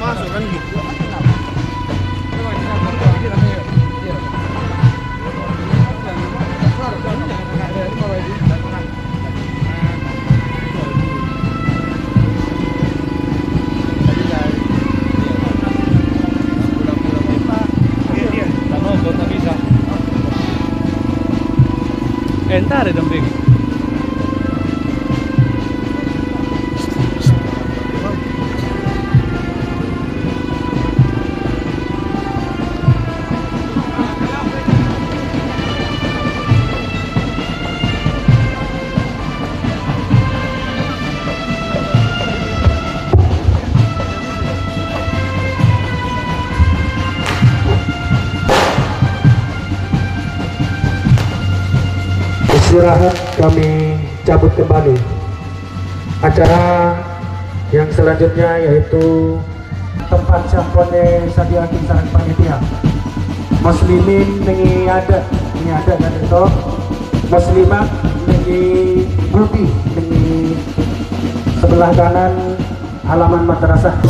masuk kan gitu. Entar dong Bing. Istirahat kami cabut kembali. Acara yang selanjutnya yaitu tempat sampone sadiakin sarang panitia. Muslimin ini ada dan itu muslimah ini budi ini sebelah kanan halaman madrasah.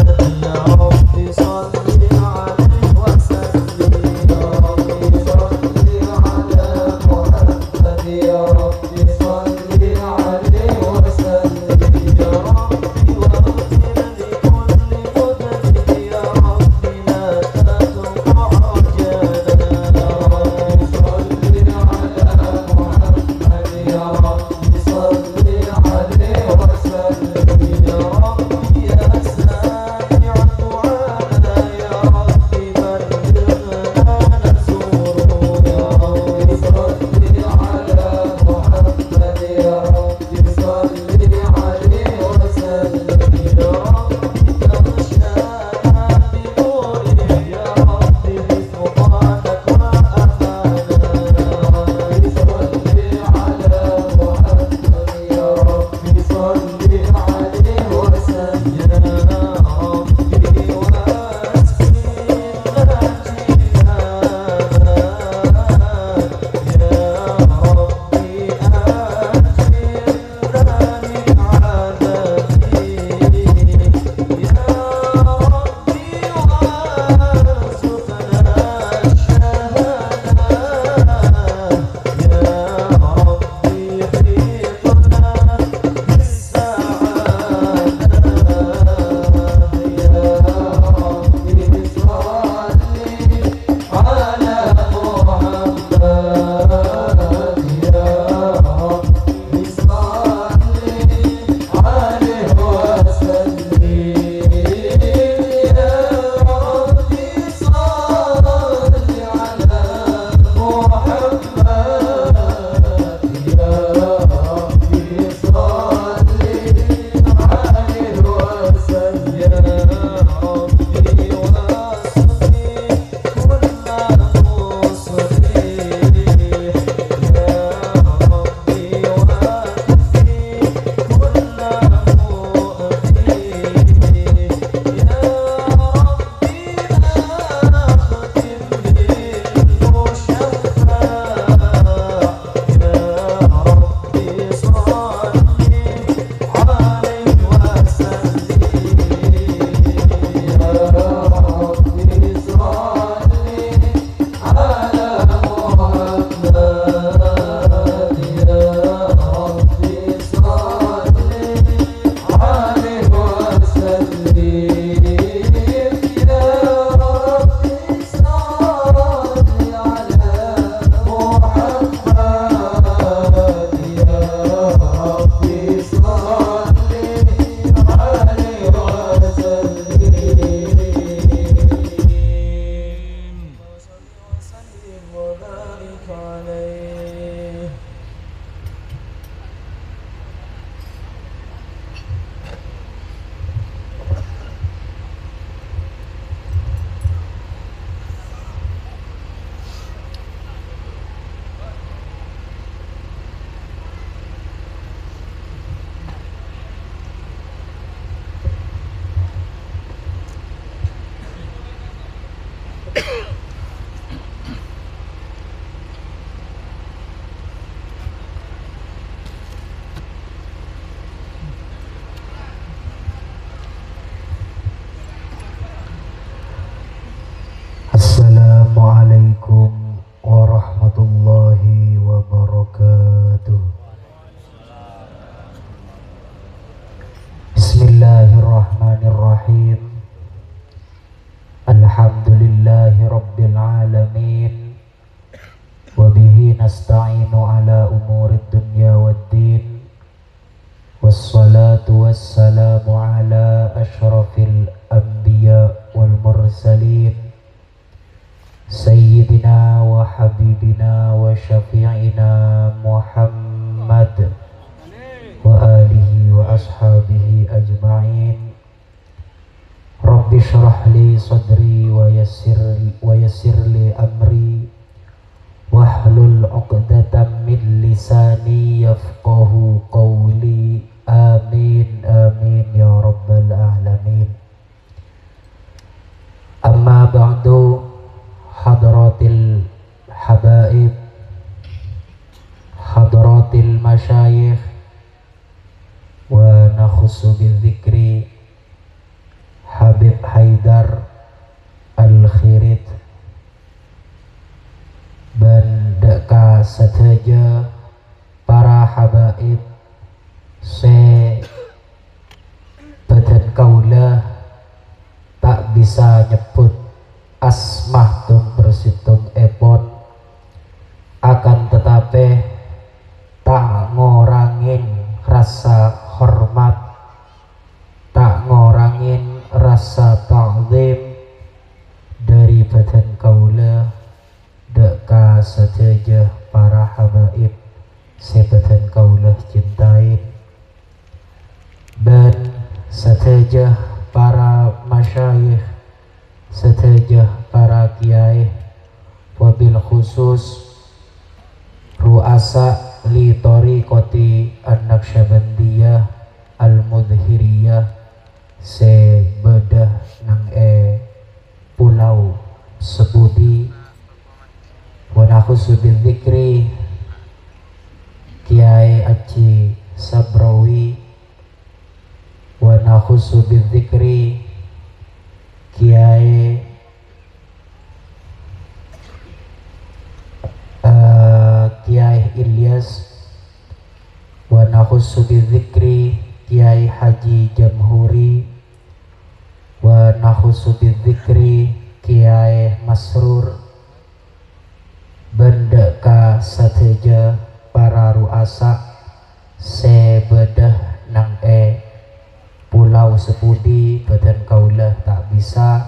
المرسلين سيدنا وحبيبنا وشفيعنا محمد وآله وأصحابه أجمعين. رب اشرح لي صدري ويسر لي أمري واحلل عقدة من لساني يفقه قولي. آمين آمين يا رب العالمين. أما بعد حضرات الحبائب حضرات المشايخ ونخص بالذكر Habib Haidar Al-Khirit bendeka sateja para habaib se beten kaulah tak bisa nyebut asmah tung bersitung epon, akan tetapi tak ngorangin rasa hormat, tak ngorangin rasa ta'zim dari badan kaula deka sateja para habaib sebadan kaula cintain, dan sateja para masyayikh, sateja para kiai, wabil khusus ru'asa li tariqati an-Naqsyabandiyah al-Mudhiriyah sebedah nang pulau Sepudi. Wa nakhusu bil dzikri Kiai Aji Sabrawi, wa nakhusu bil dzikri Kiai Kiai Ilyas, wa nakhusu bil dzikri Kiai Haji Jamhuri, wa nakhusu bidzikri Kiai Masrur, bendeka sateja para ruasa sebedah nang pulau Sepudi. Badan kaulah tak bisa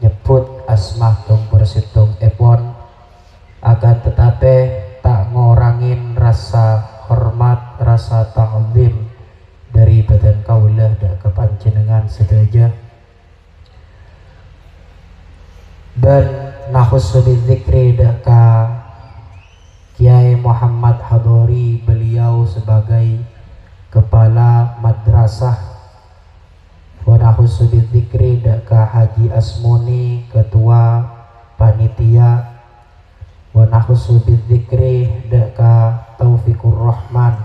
nyebut asmah tung persitung epon, akan tetapi tak ngorangin rasa hormat, rasa ta'zim dari badan kaulah dan kepanjenengan sedaja. Dan nakhusu bidzikri deka Kiai Muhammad Hadori, beliau sebagai kepala madrasah. Wa nakhusu bidzikri deka Haji Asmuni, ketua panitia. Wa nakhusu bidzikri deka Taufikur Rahman,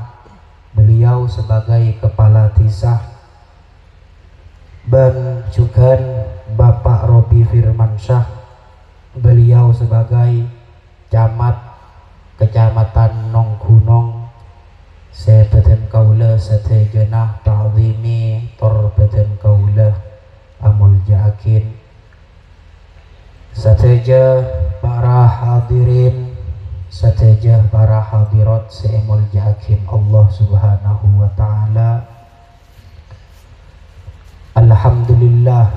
beliau sebagai kepala tisah. Dan juga Bapak Robi Firmansyah, beliau sebagai camat Kecamatan Nonggunong. Sebadan kaula satejenah ta'zimi torbadan kaula amul ja'akin. Sateja para hadirin, sateja para hadirat seemul ja'akin Allah subhanahu wa ta'ala. Alhamdulillah,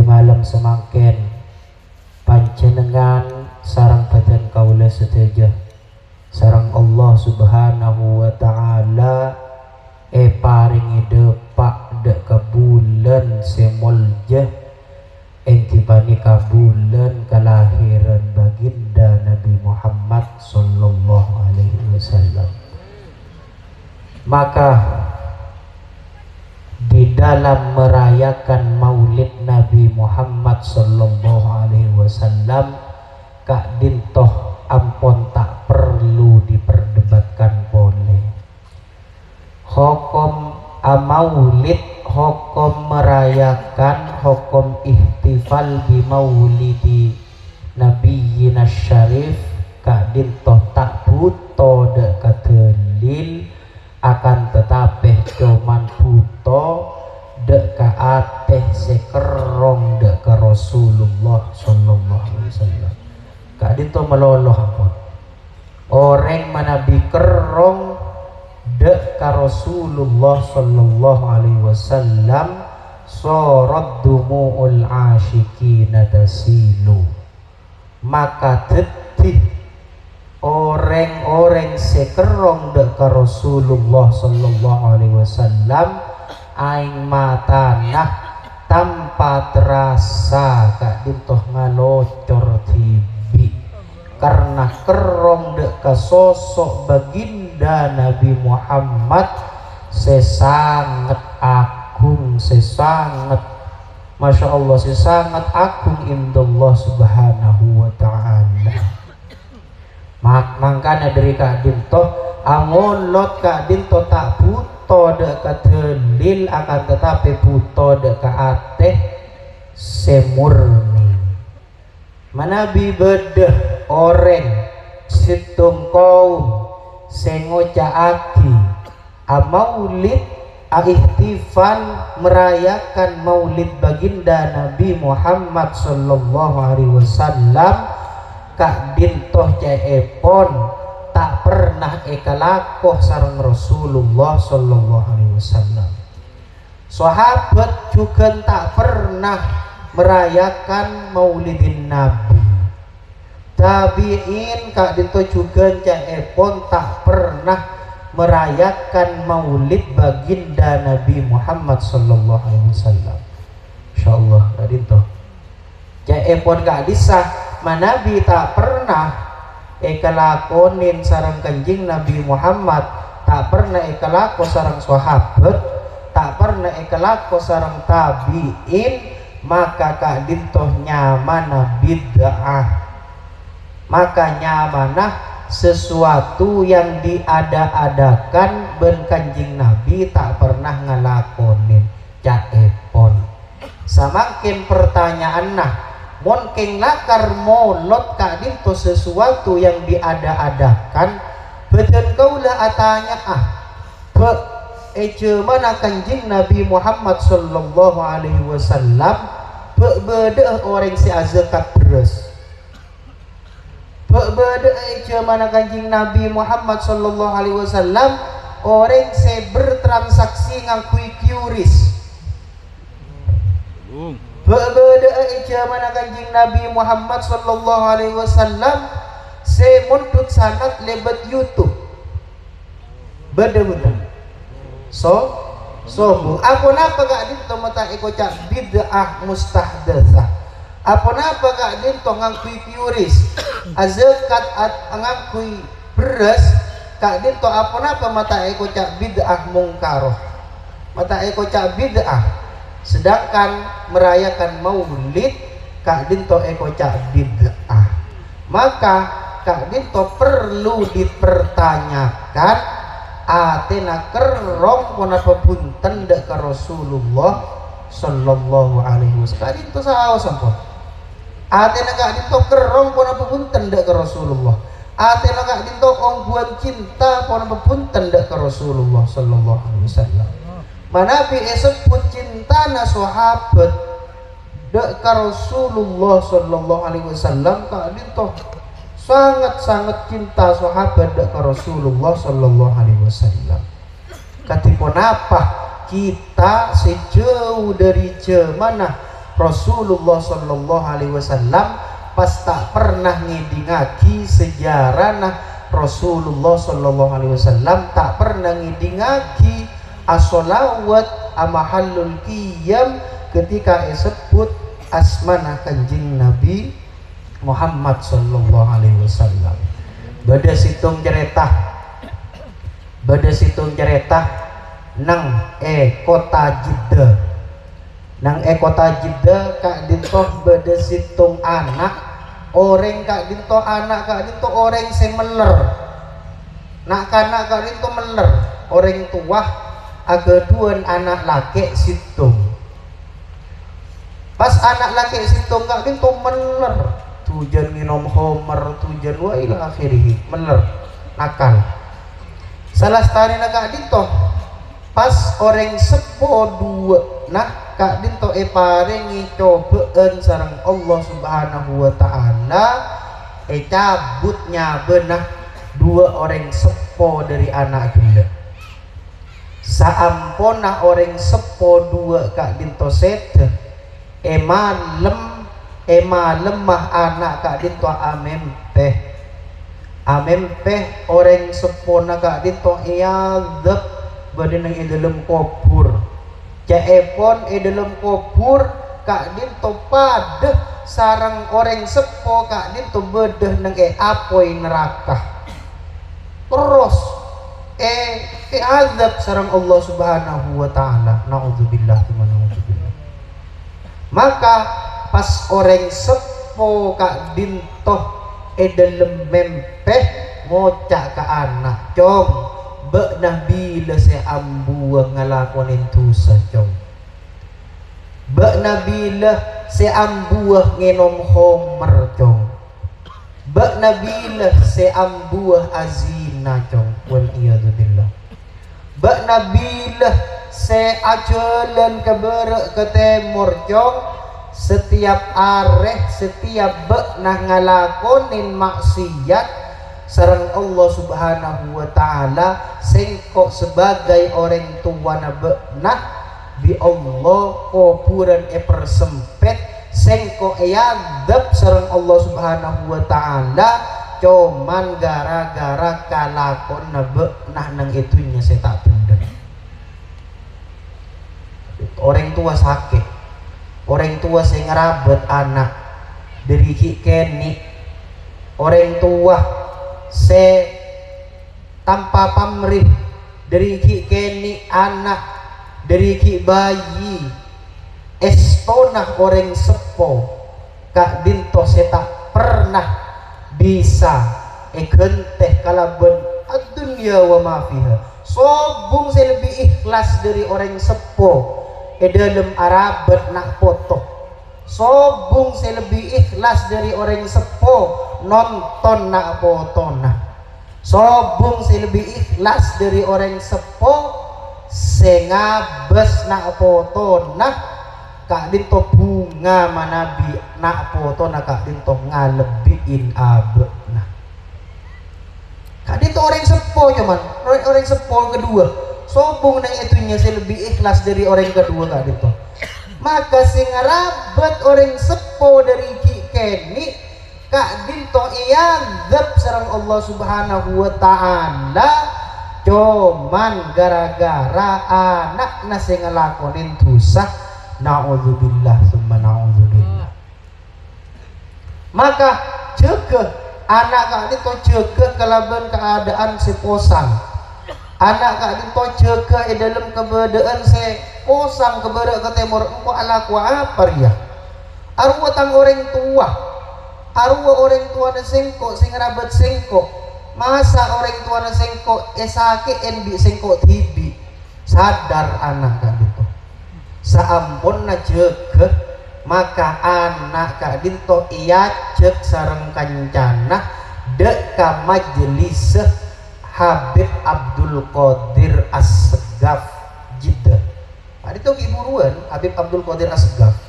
malam semangken panjenengan sarang badan kaula sedaja sarang Allah subhanahu wa ta'ala paringi depak dek kabulan semuljah entibani kabulan kelahiran baginda Nabi Muhammad sallallahu alaihi wasallam. Maka di dalam merayakan maulid Nabi Muhammad sallallahu alaihi wasallam, kak dintoh ampon tak perlu diperdebatkan boleh. Hukum maulid, hukum merayakan, hukum ihtifal di maulidi Nabiyina Syarif, kak dintoh tak buto dek kadelil, akan tetapi cuman buto dek ka ateh sekerong dek ka Rasulullah sallallahu alaihi wasallam. Kak dinto meloloh ampun. Orang mana bikerong dek ka Rasulullah sallallahu alaihi wasallam sorot dumu'ul asyikina tasilu, maka tetih orang-orang sekerong dek ka Rasulullah sallallahu alaihi wasallam aing matanah tanpa terasa kak dintoh ngalocor tibi karena kerong dek ka sosok baginda Nabi Muhammad sesangat agung, sesangat Masya Allah, sesangat agung indallah subhanahu wa ta'ala. Makanya dari kak dintoh amun lot kak dintoh tak buto dek ka telil, akan tetapi buto dek ka ateh semurni. Manabi bedeh orang situng kaum sengocaaki amaulid ihtifal merayakan maulid baginda Nabi Muhammad sallallahu alaihi wasallam kak dintoh caepon tak pernah ekalakoh sareng Rasulullah sallallahu alaihi wasallam. Sahabat juga tak pernah merayakan maulidin Nabi. Tabi'in kak dintoh juga caepon tak pernah merayakan maulid baginda Nabi Muhammad sallallahu alaihi wasallam. Insyaallah kak dintoh caepon kak disah manabi tak pernah ekalakonin sarang kanjing Nabi Muhammad, tak pernah ekalako sarang sahabat, tak pernah ekalako sarang tabi'in, maka kak dintoh nyamana bid'ah, maka nyamana sesuatu yang diada-adakan ben kanjing Nabi tak pernah ngalakonin caepon. Samakin pertanyaan nah monkeng lakar molot kak dinto sesuatu yang diada-adakan beden kaulah atanya be mana kanjing Nabi Muhammad sallallahu alaihi wasallam bede orang si azakat beres bede mana kanjing Nabi Muhammad sallallahu alaihi wasallam orang si bertransaksi ngakui QRIS berbeda mana kanjing Nabi Muhammad sallallahu alaihi wasallam semuntut sanat lebat YouTube beda-beda so apa napa kak dinto mata ekocak bid'ah mustahdatsah, apa napa kak dinto ngangkui piuris azakat ngangkui beras kak dinto apa napa mata ekocak bid'ah mungkaroh, mata ekocak bid'ah. Sedangkan merayakan maulid kak dinto ekocak bid'ah, maka kak dinto perlu dipertanyakan atena kerong punapa punten dek ka Rasulullah sallallahu alaihi wasallam. Kak dinto saos sampun atena kak dinto kerong punapa punten dek ka Rasulullah, atena kak dinto ongguan cinta punapa punten dek ka Rasulullah sallallahu alaihi wasallam. Manabi sebut cintana sahabat dek ka Rasulullah sallallahu alaihi wasallam kak dinto sangat-sangat cinta sahabat dek ka Rasulullah sallallahu alaihi wasallam. Katipun apa kita sejauh dari mana Rasulullah sallallahu alaihi wasallam pas tak pernah ngidingaki sejarah nah Rasulullah sallallahu alaihi wasallam tak pernah ngidingaki as-sholawat amahallul qiyam ketika sebut asmana kanjing Nabi Muhammad sallallahu alaihi wasallam. Bada situng cerita nang kota Jeddah, nang kota Jeddah kak dintoh bada situng anak orang kak dintoh anak kak dintoh orang semeler nak kanak kak dintoh meler orang tua agaduan anak laki situng. Pas anak laki situng kak dinto meler tujuan minum homer tujuan wa ila akhirih meler nakal. Salah setari na kak dinto pas orang sepo dua nah kak dinto parengi cobaan sareng Allah subhanahu wa ta'ala cabutnya benah dua orang sepo dari anak gila. Saampona orang sepo dua kak dinto sete emalem mah anak kak dinto amempeh orang sepona kak dinto iyadab badinang dalam kubur jaepon dalam kubur kak dinto padeh sarang orang sepo kak dinto bedeh nang apoy neraka terus azab sarang Allah Subhanahu wa taala. Naudzubillah. Maka pas orang sepo kak dinto dalam mempeh ngocak ke anak cong be nabila se ambuah ngalakonin dosa cong be nabila se ambuah ngenom homer cong be nabila se ambuah azina cong wal iyadzubillah be nabila se ajalan ke barat ke timur cong setiap areh setiap be nah ngalakonin maksiat sareng Allah Subhanahu wa taala sengko sebagai orang tua na benah bi Allah kuburan persempit sengko yadab sareng Allah Subhanahu wa taala cuman gara-gara kalakon na benah nang itunya saya tak bener. Orang tua sakit, orang tua saya ngerabet anak dari kini, orang tua se tanpa pamrih dari kini anak dari bayi estonah orang sepo kak dinto se tak pernah bisa genteh kalaben dunia wa mafiha sobung se lebih ikhlas dari orang sepo dalam arabet nak foto sobung se lebih ikhlas dari orang sepo nonton nak foto nah sobung se lebih ikhlas dari orang sepo sengabes nak foto nah kak dinto bunga manabi nak foto nah kak dinto ngalebiin abe nah kak dinto orang sepo cuman orang sepo kedua sobung nang itunya se lebih ikhlas dari orang kedua kak dinto maka sing rabat orang sepo dari kini kak dinto iyadzab sareng Allah Subhanahu wa taala cuman gara-gara anakna sing ngelakonin dosa naudzubillah summa naudzubillah. Maka jaga anak kak dinto jaga kalaban keadaan si posang anak kak dinto jaga dalam keberadaan si posang keberadaan ke timur engko alaku apa ya arwah tang orang tua arwah orang tua na sengko sing rabat sengko masa orang tua na sengko sakit enbi sengko tibi sadar anak kak dinto saampun na jaga maka anak kak dinto iya cek sareng kancana dek ka majelis Habib Abdul Qadir As-Segaf Jeddah. Ada tu iburuan Habib Abdul Qadir As-Segaf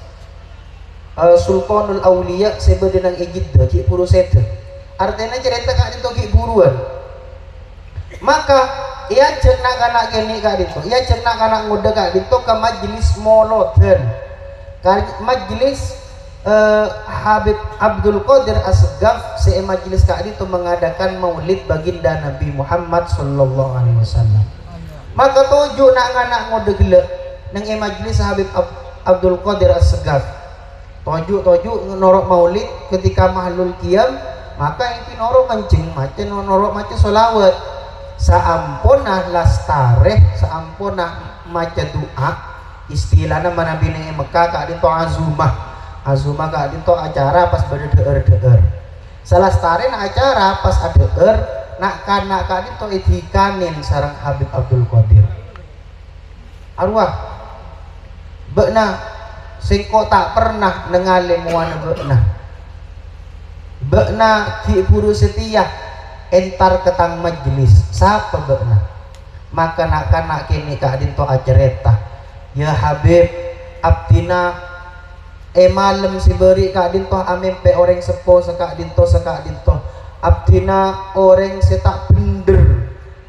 Sultanul Aulia sebeda nang Jeddah ki puru sete artinya cerita kak dinto ki buruan maka ia cek nak anak kene kak dinto ia cek nak anak muda kak dinto ke majelis moloten majelis Habib Abdul Qadir As-Segaf se majelis kak dinto mengadakan maulid baginda Nabi Muhammad sallallahu alaihi wasallam maka tuju nak anak muda gila nang majelis Habib Abdul Qadir As-Segaf toju norok maulid ketika mahlul qiyam maka yang norok mancing macam norok macam solawat saampunah lastareh saampunah maca doa istilahnya mana bini Mekah kak dinto azumah kak dinto acara pas berdeer salah starin acara pas adeer nak kana kak dinto itikanin sarang Habib Abdul Qadir arwah bekna singko tak pernah nengalim wana bekna ki puru setia entar ketang majelis siapa bekna maka nak kini kak dinto acereta ya Habib abdina malam si beri kak dinto amin pe orang sepo sekak dinto abdina orang setak bener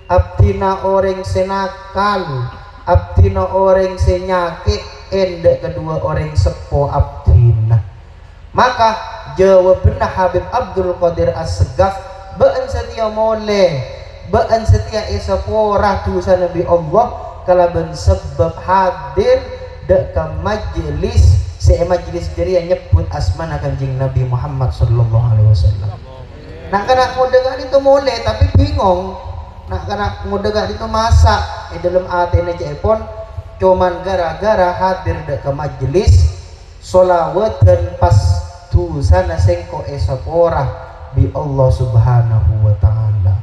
abdina orang senakal abdina orang senyake endek kedua orang sepo abdina. Maka jawabna Habib Abdul Qadir As-Segaf ba'an setia mole ba'an setia isapora tusa Nabi Allah kalaban sebab hadir dek ke majlis majlis diri yang nyebut asmana kanjing Nabi Muhammad sallallahu alaihi wasallam. Nak kena mau dengar itu mole tapi bingung. Nak kena mau dengar itu masak dalam atene cepon cuman gara-gara hadir dek ke majlis solawat dan pas tu sana sengko esapora bi Allah subhanahu wa ta'ala.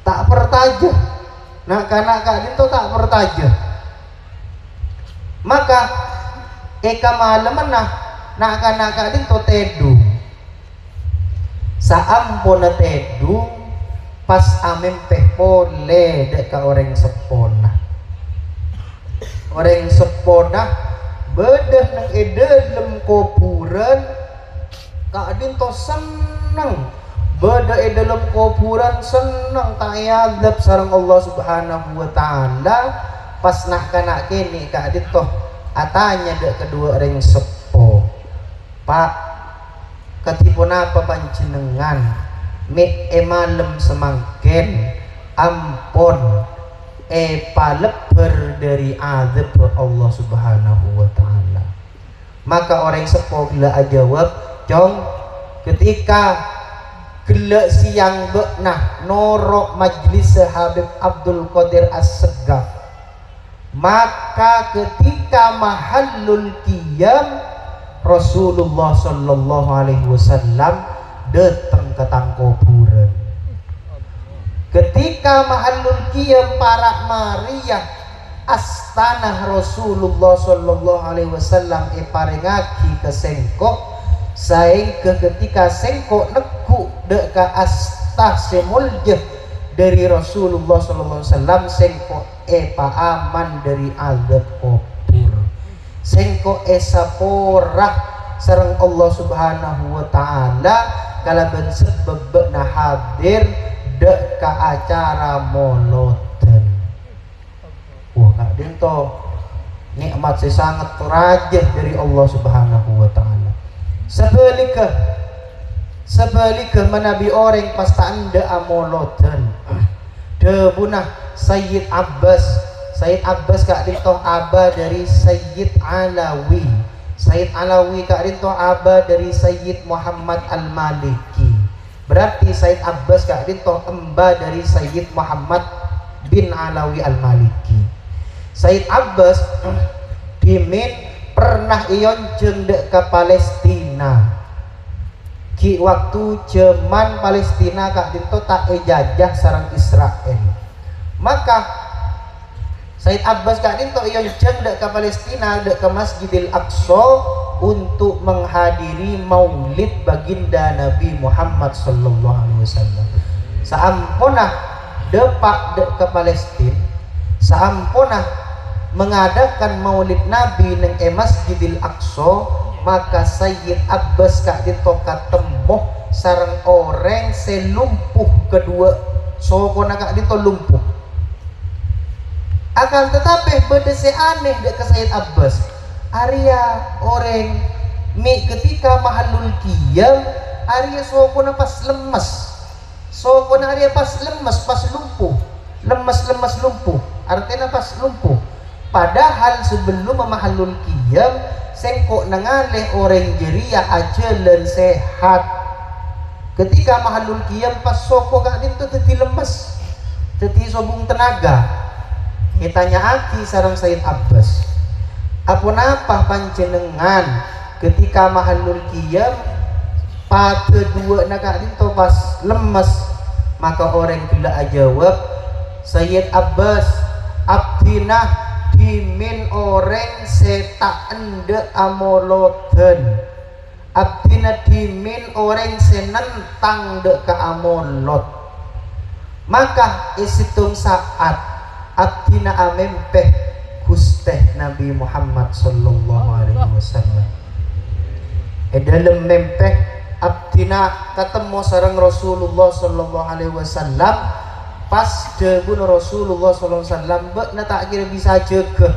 Tak pertaja. Nak kena kak itu tak pertaja. Maka eka malam nak kena kak itu tedu. Saampona tedu pas amin peh pole dek ka orang sepona. Orang sepona bedah nang dalam kuburan kak to seneng. Bedah dalam kuburan seneng tak yadab sareng Allah subhanahu wa ta'ala. Pas nak kena kini kak to atanya dek kedua orang sepo. Pak ketipun apa panjenengan me malam semangken ampun paleper dari azab Allah subhanahu wa ta'ala. Maka orang sepo gila jawab jong ketika gila siang beknah norok majlis Habib Abdul Qadir As-Segaf, maka ketika mahallul qiyam Rasulullah sallallahu alaihi wasallam datang ke kuburan. Ketika mahallul qiyam para Maria astana Rasulullah sallallahu alaihi wasallam parengaki ke sengkok sehingga ketika sengkok neku dek ka astah semuljah dari Rasulullah sallallahu alaihi wasallam sengkok paaman dari azab kubur. Sengko esapora sareng Allah subhanahu wa ta'ala kalaban sebab na hadir dek ka acara moloten. Wah kak dinto nikmat sangat rajah dari Allah subhanahu wa ta'ala. Sebaliknya menabi orang pasta anda amoloten debunah Sayyid Abbas kak dinto aba dari Sayyid Alawi. Sayyid Alawi kak dinto aba dari Sayyid Muhammad Al-Maliki. Berarti Sayyid Abbas kak dinto emba dari Sayyid Muhammad bin Alawi Al-Maliki. Sayyid Abbas dimin pernah iyon jendek ke Palestina. Ki waktu zaman Palestina kak dinto tak ejajah sarang Israel. Maka Sayyid Abbas kak dinto iyon jendek ke Palestina dek ke Masjidil Aqsa untuk menghadiri maulid baginda Nabi Muhammad sallallahu alaihi wasallam. Saampunah depak dek ke Palestina, saampunah mengadakan maulid Nabi neng Masjidil Aqsa, maka Sayyid Abbas kak dinto katemuh sareng orang selumpuh kedua sokona kak dinto lumpuh. Akan tetapi berdese aneh dek ke Sayyid Abbas Arya orang mi ketika mahallul qiyam Arya sokona pas lemes, sokona Arya pas lemes, pas lumpuh, lemes lumpuh, artinya pas lumpuh. Padahal sebelum mahallul qiyam sengkok nengaleh orang jeria ajalan sehat. Ketika mahallul qiyam pas soko kak itu teti lemes, teti sobung tenaga. Kitanya aki sarang Sayyid Abbas, apa panjenengan ketika mahallul qiyam pada dua nakak itu pas lemes? Maka orang gila jawab Sayyid Abbas abdina dimin orang setak ende amoloten, abdina dimin orang senentang dek ke amolot. Maka isitung saat abdina amempeh gusteh Nabi Muhammad sallallahu alaihi wasallam. Dalam mempeh abdina ketemu sareng Rasulullah sallallahu alaihi wasallam pas debun Rasulullah sallallahu alaihi wasallam bekna tak kira bisa jaga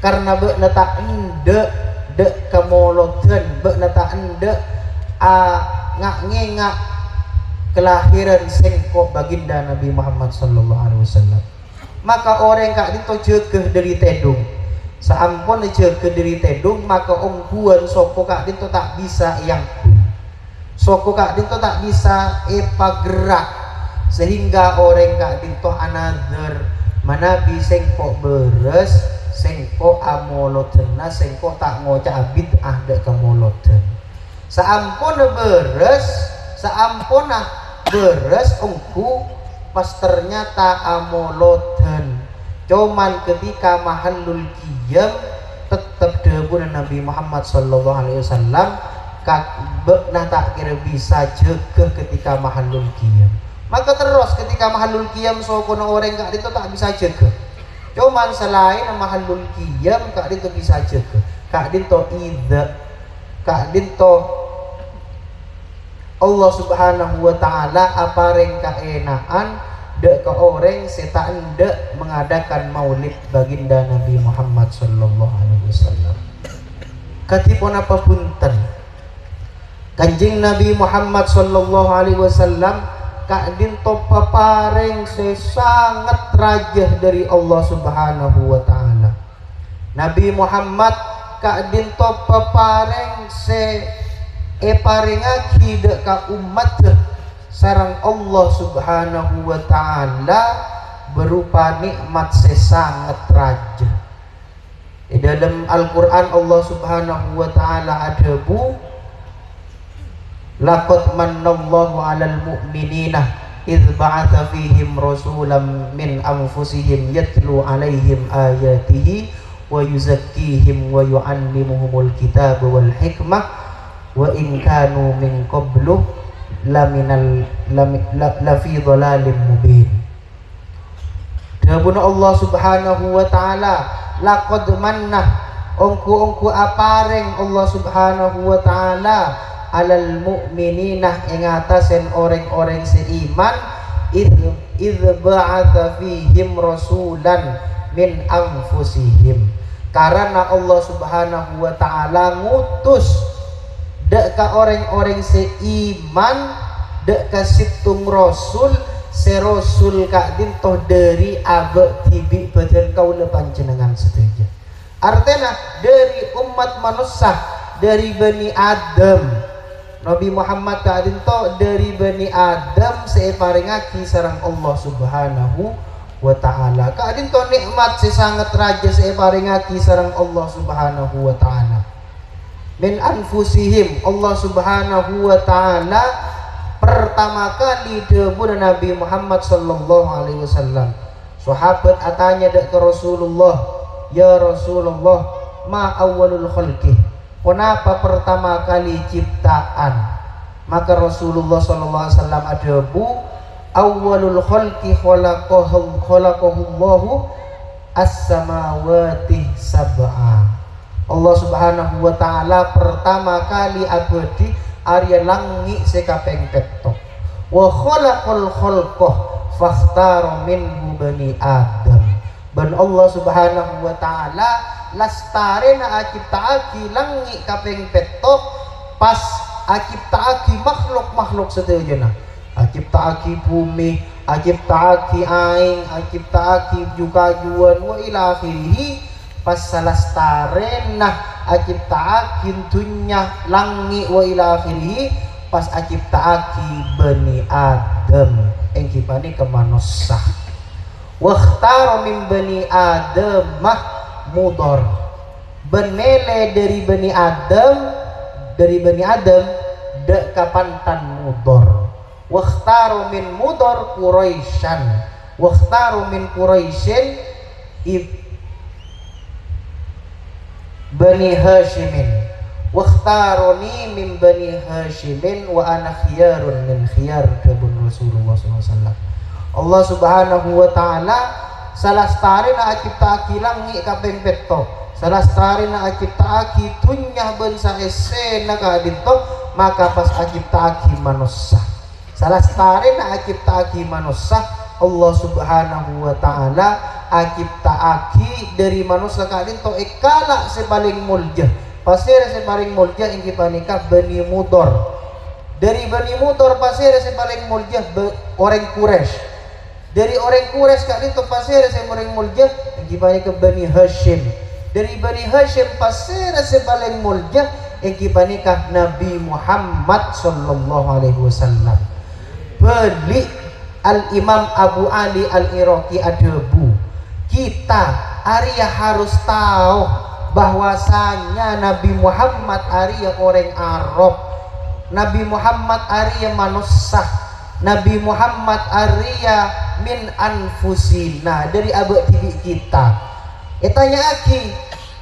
karena bekna tak ende dek kemoloten bekna tak ende ngak ngengak kelahiran sengkok baginda Nabi Muhammad sallallahu alaihi wasallam. Maka orang kak dito jaga dari tedung saampun jaga dari tedung maka ongkuan soko kak dito tak bisa yang soko kak dito tak bisa gerak sehingga orang kak dito another manabi sengkok beres sengkok amolotena sengkok tak ngoca bid'ah dek kemoloten saampun beres ongku pas ternyata amoloten cuman ketika mahallul qiyam tetap debun Nabi Muhammad sallallahu alaihi wasallam bekna tak kira bisa jaga ketika mahallul qiyam. Maka terus ketika mahallul qiyam sokono orang kak itu tak bisa jaga. Cuman selain mahallul qiyam kak itu bisa jaga. Kak dinto Allah subhanahu wa ta'ala apareng kaenaan dek ke orang seta ende mengadakan maulid baginda Nabi Muhammad sallallahu alaihi wasallam. Katipun apa punten Kanjeng Nabi Muhammad sallallahu alaihi wasallam kak dinto papareng sangat rajah dari Allah subhanahu wa ta'ala. Nabi Muhammad kak dinto papareng parengaki dek ka umat sarang Allah subhanahu wa ta'ala berupa nikmat sesangat raja. Di dalam Al-Quran Allah subhanahu wa ta'ala ada laqad mannallahu 'alal mu'minina idh ba'atha fihim rasulan min anfusihim yatlu 'alaihim ayatihi wa yuzakkihim wa yu'allimuhumul kitaba wal hikmah wa in kanu min qablu lafi dhalalin mubin. Dabuna Allah subhanahu wa ta'ala laqad manna ongku apareng Allah subhanahu wa ta'ala alal mu'minina ing atasen orang-orang seiman idh ba'atha fihim rasulan min anfusihim karena Allah subhanahu wa ta'ala ngutus dek ka orang-orang seiman dek ka situng rasul rasul kak dintoh dari abek tibi badan kau panjenengan setuju artinya dari umat manusia dari Bani Adam Nabi Muhammad kak dintoh dari Bani Adam separengaki sarang Allah subhanahu wa ta'ala kak dintoh nikmat sangat raja separengaki sarang Allah subhanahu wa ta'ala min anfusihim Allah subhanahu wa ta'ala pertama kali debun Nabi Muhammad sallallahu alaihi wasallam sahabat atanya dek ke Rasulullah ya Rasulullah ma awwalul khalqi kenapa pertama kali ciptaan maka Rasulullah sallallahu alaihi wasallam adebu awwalul khalqi khalaqahullahu as-samawati sab'a Allah subhanahu wa ta'ala pertama kali abadi Arya langi sekapeng petok wa khalaqal khalqah fakhtara minhu bani Adam ban Allah subhanahu wa ta'ala lastarena aciptaaki langi kapeng petok pas aciptaaki makhluk-makhluk sedayana aciptaaki bumi aciptaaki aing aciptaaki juga juan wa ila akhirih pas salastarena aciptaaki dunya langi wa ila akhirih pas aciptaaki bani Adam engkipani kemanusia wakhtaro min bani Adam mudor benele dari bani Adam dek kapantan mudor wakhtaro min mudor Quraisyan wakhtaro min Quraisyin Bani Hashimin wakhtaroni min Bani Hashimin wa ana khiyarun min khiyar dabun Rasulullah SAW. Allah subhanahu wa ta'ala salastari na aciptaaki langi kapeng petto salastari na aciptaaki tunyah bensa esena kadito maka pas aciptaaki manusia salastari na aciptaaki manusia Allah subhanahu wa ta'ala akib ta'aki dari manusia kadin to ikala sepaling muljah pasir sepaling muljah ingki panikah Bani Mudor. Dari Bani Mudor pasir sepaling muljah orang Quraisy. Dari orang Quraisy kadin to pasir sepaling muljah ingki panikah Bani Hashim. Dari Bani Hashim pasir sepaling muljah ingki panikah Nabi Muhammad sallallahu alaihi wasallam. Beli Al-Imam Abu Ali Al-Iraqi Adebu, kita Arya harus tahu bahwasanya Nabi Muhammad Arya orang Arab, Nabi Muhammad Arya manusia, Nabi Muhammad Arya min anfusina dari abad tibi kita. Tanya aki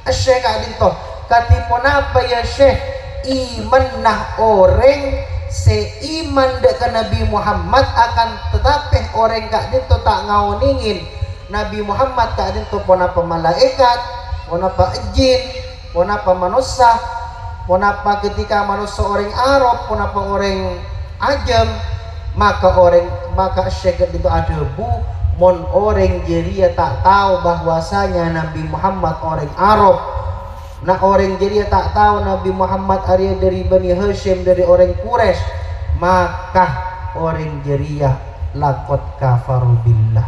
Syekh Adinto katipun apa ya Syekh iman nah orang seiman dengan Nabi Muhammad akan tetapi orang kak dinto tak ngauningin Nabi Muhammad kak dinto pun apa malaikat, pun apa jin, pun apa manusia, pun apa ketika manusia orang Arab, pun apa orang ajam, maka Syekh itu ada mon orang jeria tak tahu bahwasanya Nabi Muhammad orang Arab. Nah orang jadi tak tahu Nabi Muhammad Arya dari Bani Hashim dari orang Quraisy, maka orang jeriah lakot kafaru billah,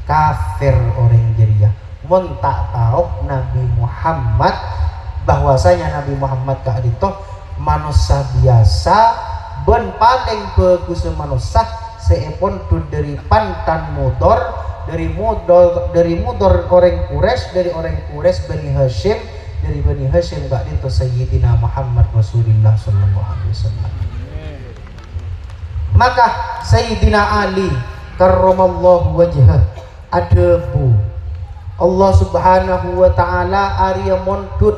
kafir orang jeriah. Mun tak tahu Nabi Muhammad bahwasanya Nabi Muhammad kak itu manusia biasa ben paling bagus manusia seepon tu dari pantan Mudor, dari Mudor orang Quraisy, dari orang Quraisy Bani Hashim, dari Bani Hashim gak dinto Sayyidina Muhammad Rasulullah sallallahu alaihi wasallam. Maka Sayyidina Ali karramallahu wajhah adebu Allah subhanahu wa ta'ala Arya mondut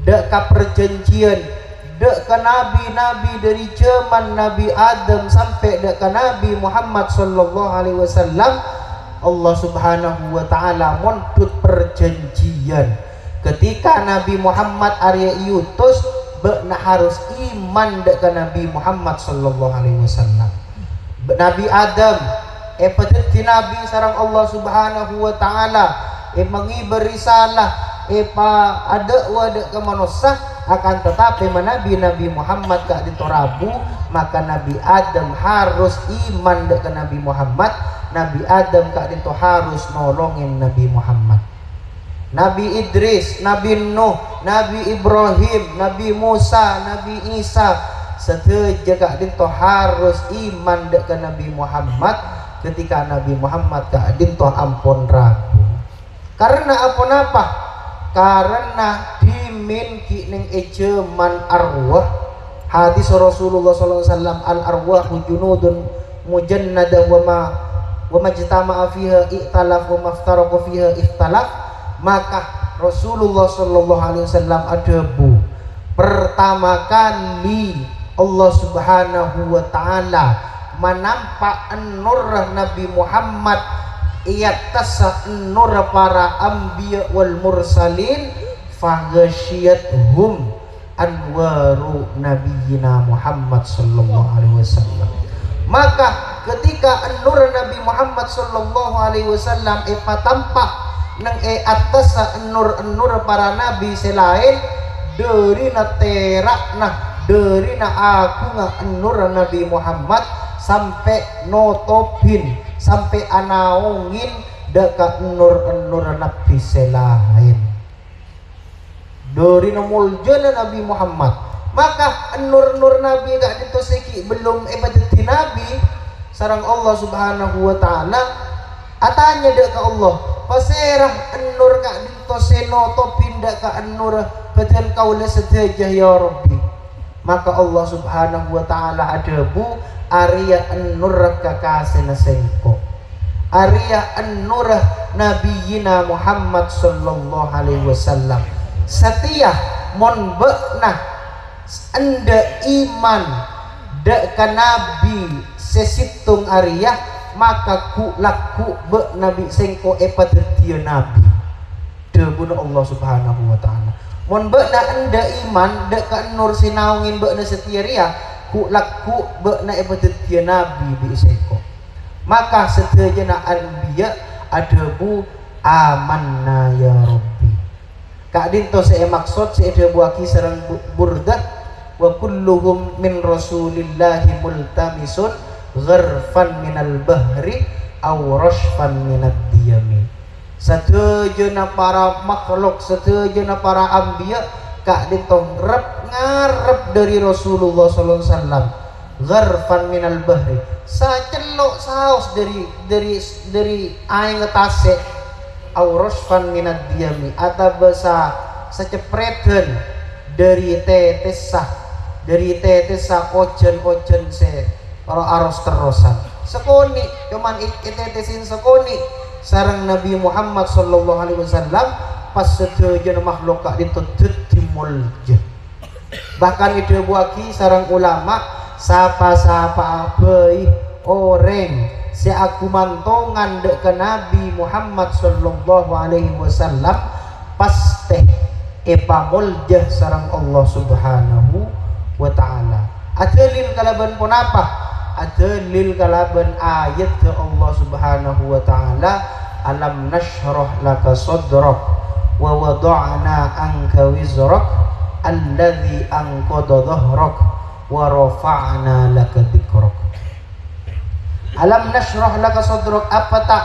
dek ka perjanjian dek ka nabi-nabi dari zaman Nabi Adam sampai dek ka Nabi Muhammad sallallahu alaihi wasallam. Allah subhanahu wa ta'ala mondut perjanjian ketika Nabi Muhammad Arya yutus bekna harus iman dengan Nabi Muhammad sallallahu alaihi wasallam. Nabi Adam pedetti Nabi sarang Allah subhanahu wa ta'ala mengibar risalah ada wada ke manusia akan tetapi Nabi Muhammad kak ditorabu maka Nabi Adam harus iman dengan Nabi Muhammad. Nabi Adam kak dito harus nolongin Nabi Muhammad. Nabi Idris, Nabi Nuh, Nabi Ibrahim, Nabi Musa, Nabi Isa seteja kak dinto harus iman dengan Nabi Muhammad ketika Nabi Muhammad kak dinto ampun ragu. Karena apa? Karena dimin kining ejeman arwah hadis Rasulullah sallallahu alaihi wasallam al arwahu junudun mujannada wa majtama'a fiha ikhtalaf wa maftaraqa fiha ikhtalaf. Maka Rasulullah sallallahu alaihi wasallam adebu pertama kali Allah subhanahu wa ta'ala menampak nur Nabi Muhammad iatas nur para anbiya wal mursalin faghashiyatuhum anwaru nabiyina Muhammad sallallahu alaihi wasallam. Maka ketika nur Nabi Muhammad sallallahu alaihi wasallam tampak nang atas nur para nabi selain dari na terak nah dari na aku nga nur Nabi Muhammad sampai notopin sampai anaungin deka nur nabi selain dari na muljana Nabi Muhammad. Maka nur nabi gak ditoseki belum ebadati nabi sarang Allah subhanahu wa ta'ala atanya deka Allah paserah nur kak dinto senoto pindah ka nur badan kaula sedajah ya Rabbi. Maka Allah subhanahu wa ta'ala adebu Arya nur kakasena sengko Arya nur nabiyina Muhammad sallallahu alaihi wasallam. Setia mon bekna anda iman dek ka nabi sesitung Arya maka ku laku be nabi sengko epadetia nabi debuna Allah subhanahu wa ta'ala. Mon be na anda iman dek ka nur sinaungin be na setia ria ku laku be na epadetia nabi bi sengko. Maka sedayana anbiya adabu amanna ya rabbi. Kak dinto saya maksud saya ada buaki sareng burdah wa kulluhum min rasulillahi multamisun gharfan minal bahri aw rashfan minad diyami. Sedayana para makhluk, sedayana para anbiya kak dinto ngarep dari Rasulullah sallallahu alaihi wasallam gharfan minal bahri, sacelok saus dari air ngetase, aurosfan minad diami, atau basa sacepreten dari tetesah ojen se kalau aros terosan sekoni cuman itetesin sekoni sarang Nabi Muhammad sallallahu alaihi wasallam pas sedaya makhluk kak dituntut dimulja. Bahkan ide buaki sarang ulama sapa-sapa abai orang si aku mantongan dek ke Nabi Muhammad sallallahu alaihi wasallam pasti epamuljah sarang Allah subhanahu wa ta'ala. Adalil kalaban pun apa? Adalil kalaban ayat ke Allah subhanahu wa ta'ala, alam nashrah laka sadrak wa wada'na anka wizrak alladhi anqadha dhahrak wa rafa'na laka dzikrak. Alam nashrah laka sadrak, apa tak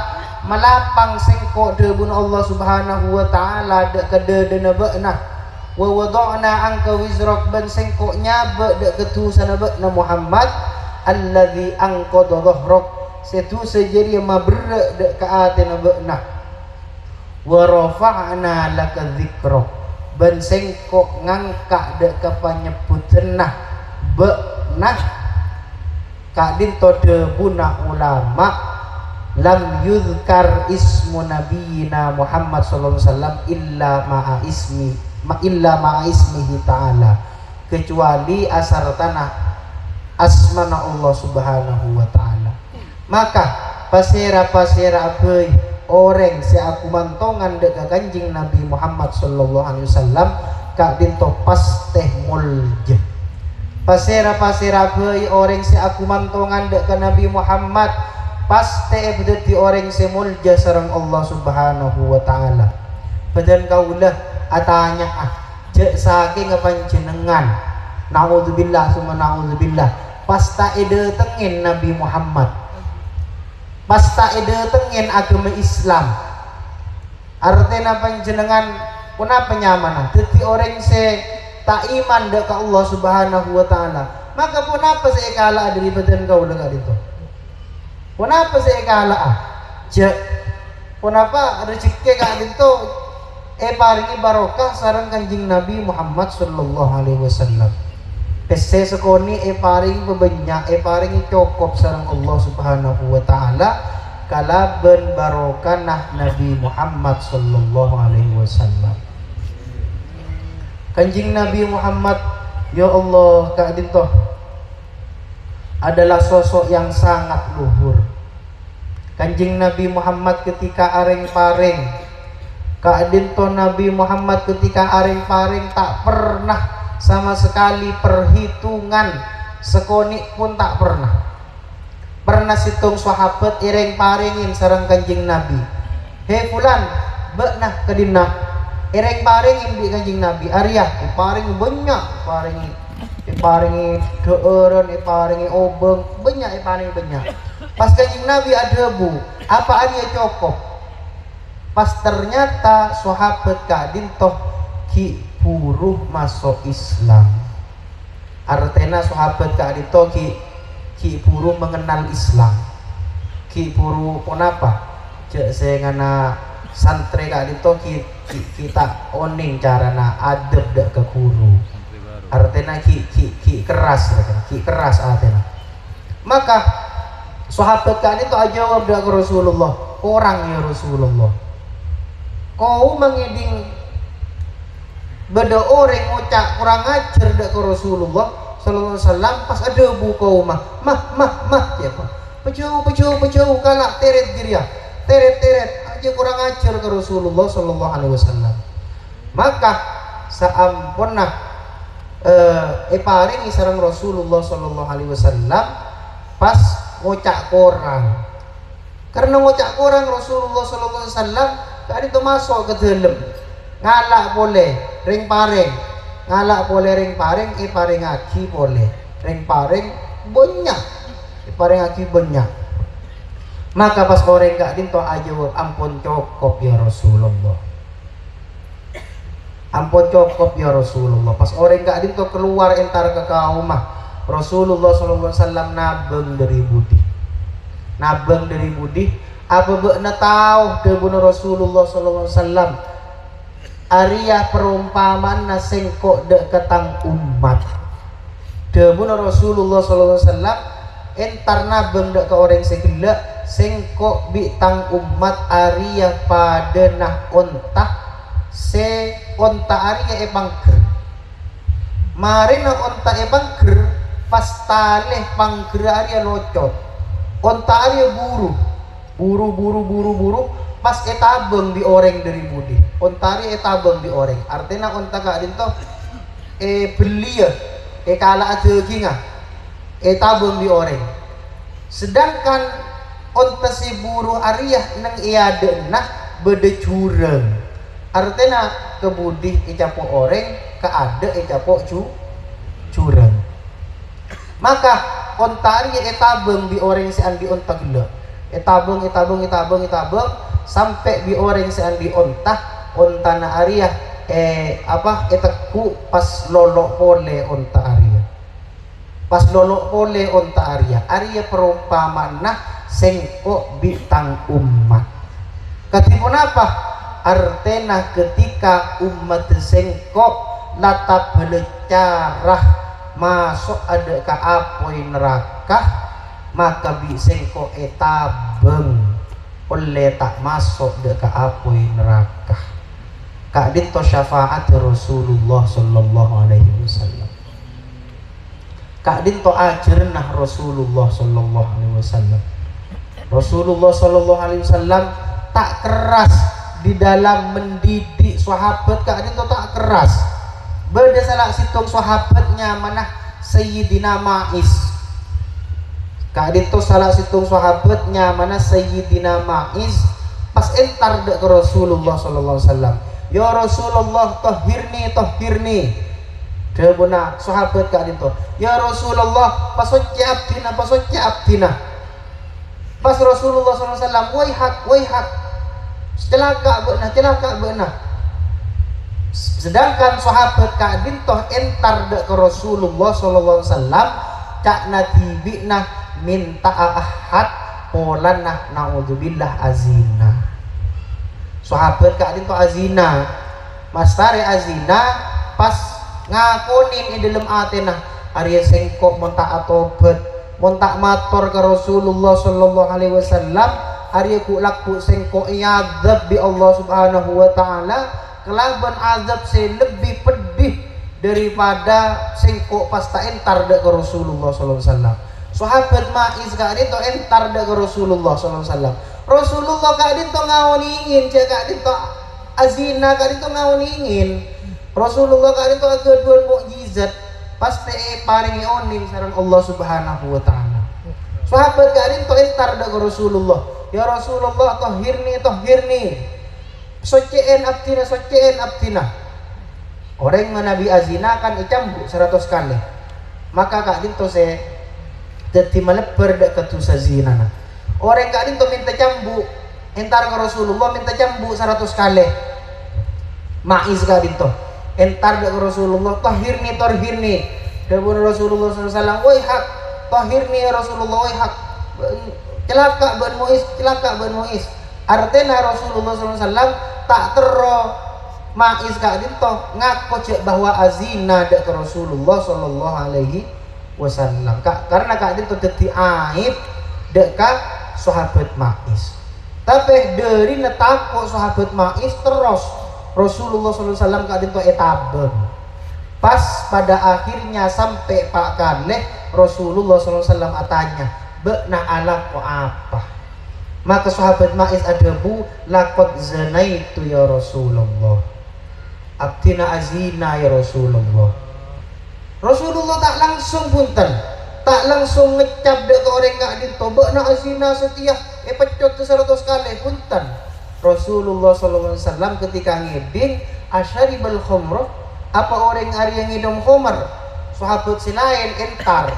malapang sengko debun Allah subhanahu wa ta'ala dek kededena be'nah wa wada'na anka wizrak ban sengko nyabe dek ketusana be'na Muhammad alladzi anqadha dhahrak setu sejeri mabrek dek kaatena be'nah wa rafa'na laka dzikrak ban sengko ngangka dek kapanyebutenah be'nah kadin tode buna ulama lam yuzkar ismu nabiyina Muhammad sallallahu alaihi wasallam illa ma'a ismihi ta'ala, kecuali asar tanah asmana Allah subhanahu wa ta'ala. Maka pasera abai orang si aku mantongan dek kanjing Nabi Muhammad sallallahu alaihi wasallam kadin to pas teh mulja. Pasera abai orang si aku mantongan dek Nabi Muhammad pasti berarti orang semulja sareng Allah subhanahu wa ta'ala. Badan kaulah atanya jek saking panjenengan naudzubillah summa naudzubillah pasta ide tengin Nabi Muhammad, pasta ide tengin agama Islam, artinya panjenengan kenapa nyaman jadi orang se tak iman dek Allah subhanahu wa ta'ala, maka kenapa saya kalah dari badan kau dekat itu? Kenapa saya kalah? Kenapa rezeki kak itu paringi barokah sareng kanjing Nabi Muhammad sallallahu alaihi wasallam. Pese sekoni paringi bebanyak, paringi cukup sareng Allah subhanahu wa ta'ala kalaben barokah nah Nabi Muhammad sallallahu alaihi wasallam. Kanjing Nabi Muhammad ya Allah kak dinto adalah sosok yang sangat luhur. Kanjing Nabi Muhammad ketika areng-pareng, Kak Dinto Nabi Muhammad ketika areng-pareng tak pernah sama sekali perhitungan sekoni pun tak pernah. Pernah situng sahabat ireng-parengin sareng kanjing Nabi. Hei fulan, beknah kedina ireng-parengin di kanjing Nabi. Arya, iparing banyak, iparingi deureun, iparingi obeng, banyak iparingi banyak. Pas kanjing Nabi ada bu, apaan ya cukup. Pas ternyata sahabat Kak Dintoh ki buruh masuk Islam. Artinya sahabat Kak Dintoh ki buruh mengenal Islam. Ki buruh kenapa? Cek saya ngana santri Kak Dintoh kita oning carana adab dak ke guru. Artinya ki keras artinya. Maka sahabat Kak Dintoh jawab dak Rasulullah, orang ya Rasulullah. Kau mengiding beda orang ngucap kurang ajar dak ke Rasulullah sallallahu alaihi wasallam pas ada bu kau mah ya pak pejauh kalak teret dia teret aja kurang ajar ke Rasulullah sallallahu alaihi wasallam. Maka saampuna paring sareng Rasulullah sallallahu alaihi wasallam pas ngucap korang Karena ngocak orang Rasulullah sallallahu alaihi wasallam kak itu masuk ke dalam. Ngalak boleh, ring paring. Ngalak boleh ring paring, paring aki boleh. Ring paring banyak. Paring aki banyak. Maka pas orang kak dinto ayo ampun cukup ya Rasulullah. Ampun cukup ya Rasulullah. Pas orang kak dinto keluar entar ke kaumah. Rasulullah sallallahu alaihi wasallam nabeng dari budi. Nabeng dari budi apa bekna tahu debuno Rasulullah sallallahu alaihi wasallam Arya perumpamaan sengkok dek ketang umat. Debuno Rasulullah sallallahu alaihi wasallam entar nabeng dek ke orang segila sengkok bitang umat Arya pada nah ontah se onta Arya bangker. Marina onta bangker pas taleh pangger Arya locot. Onta Arya buru pas etabeng di orang dari budi. Onta Arya etabeng di orang. Artinya onta kak dinto beli ya kala aja ginga etabeng di orang. Sedangkan onta si buru Arya nang iade nah bede curang. Artinya kebudi icapo orang keada icapo curang. Maka ontari etabeng di orang sean di onta gila etabeng sampai di orang sean di onta na Arya eteku pas lolok pole onta Arya pas lolok pole onta Arya perumpamaan nah sengkok bitang umat ketipun apa artena ketika umat sengkok latap belecarah masuk ada ka apoi neraka maka bisengko etabeng oleh tak masuk de ka apoi neraka kak dinto syafaat Rasulullah sallallahu alaihi wasallam kak dinto ajernah Rasulullah sallallahu alaihi wasallam. Rasulullah sallallahu alaihi wasallam tak keras di dalam mendidik sahabat kak dinto tak keras. Beda salah situng sahabatnya mana Sayyidina Ma'iz. Kak dito salah situng sahabatnya mana Sayyidina Ma'iz pas entar dek ke Rasulullah sallallahu alaihi wasallam. Ya Rasulullah tahhirni. Dia benar sahabat kak dito. Ya Rasulullah pasocce abdina. Pas Rasulullah sallallahu alaihi wasallam wayhak. Celaka benar. Sedangkan sahabat kak dintoh entar dek ke Rasulullah sallallahu alaihi wasallam cak natibina minta ahad polanah naudzubillah azina. Sahabat kak dintoh azina mastare azina pas ngakonin di dalam atenah Arya sengkok montak atobat montak mator ke Rasulullah sallallahu alaihi wasallam Arya ku sengkok iadzab bi Allah subhanahu wa ta'ala kelaban azab saya lebih pedih daripada sengkok pas tak entar dek ke Rasulullah sallallahu alaihi wasallam. Sahabat Ma'iz kak dinto entar dek ke Rasulullah sallallahu alaihi wasallam. Rasulullah kak dinto ngawoningin kak dinto azina kak dinto ngawoningin. Rasulullah kak dinto ageduan mukjizat pasti paringi oning sareng Allah subhanahu wa ta'ala. Sahabat kak dinto entar dek ke Rasulullah. Ya Rasulullah tahhirni. Soceen abdina. Orang yang menabi azina kan icambuk 100 kali. Maka kak dinto se deti melebar dek ketusa zina. Orang kak dinto minta cambuk entar ke Rasulullah minta cambuk 100 kali. Ma'iz kak dinto entar dek ke Rasulullah tahhirni. Debun Rasulullah SAW wayhak tahhirni ya Rasulullah wayhak. Celaka ben Muiz. Artinya Rasulullah SAW tak tero Ma'iz kak dinto ngaku cek bahwa azina dek ke Rasulullah sallallahu alaihi wasallam karena kak dinto deti aib dek ka sahabat Ma'iz. Tapi dari netako sahabat Ma'iz terus Rasulullah sallallahu alaihi wasallam kak dinto etabeng. Pas pada akhirnya sampai pak kaleh Rasulullah sallallahu alaihi wasallam atanya bekna ala ko apa. Maka sahabat Ma'iz adabu lakot zanaitu ya Rasulullah abdina azina ya Rasulullah. Rasulullah tak langsung punten tak langsung ngecap dek ke orang kak dinto bakna azina setia pecot 100 kali punten. Rasulullah SAW ketika ngeding asyaribal khomroh, apa orang hari yang ngidom khomer sahabat silain entar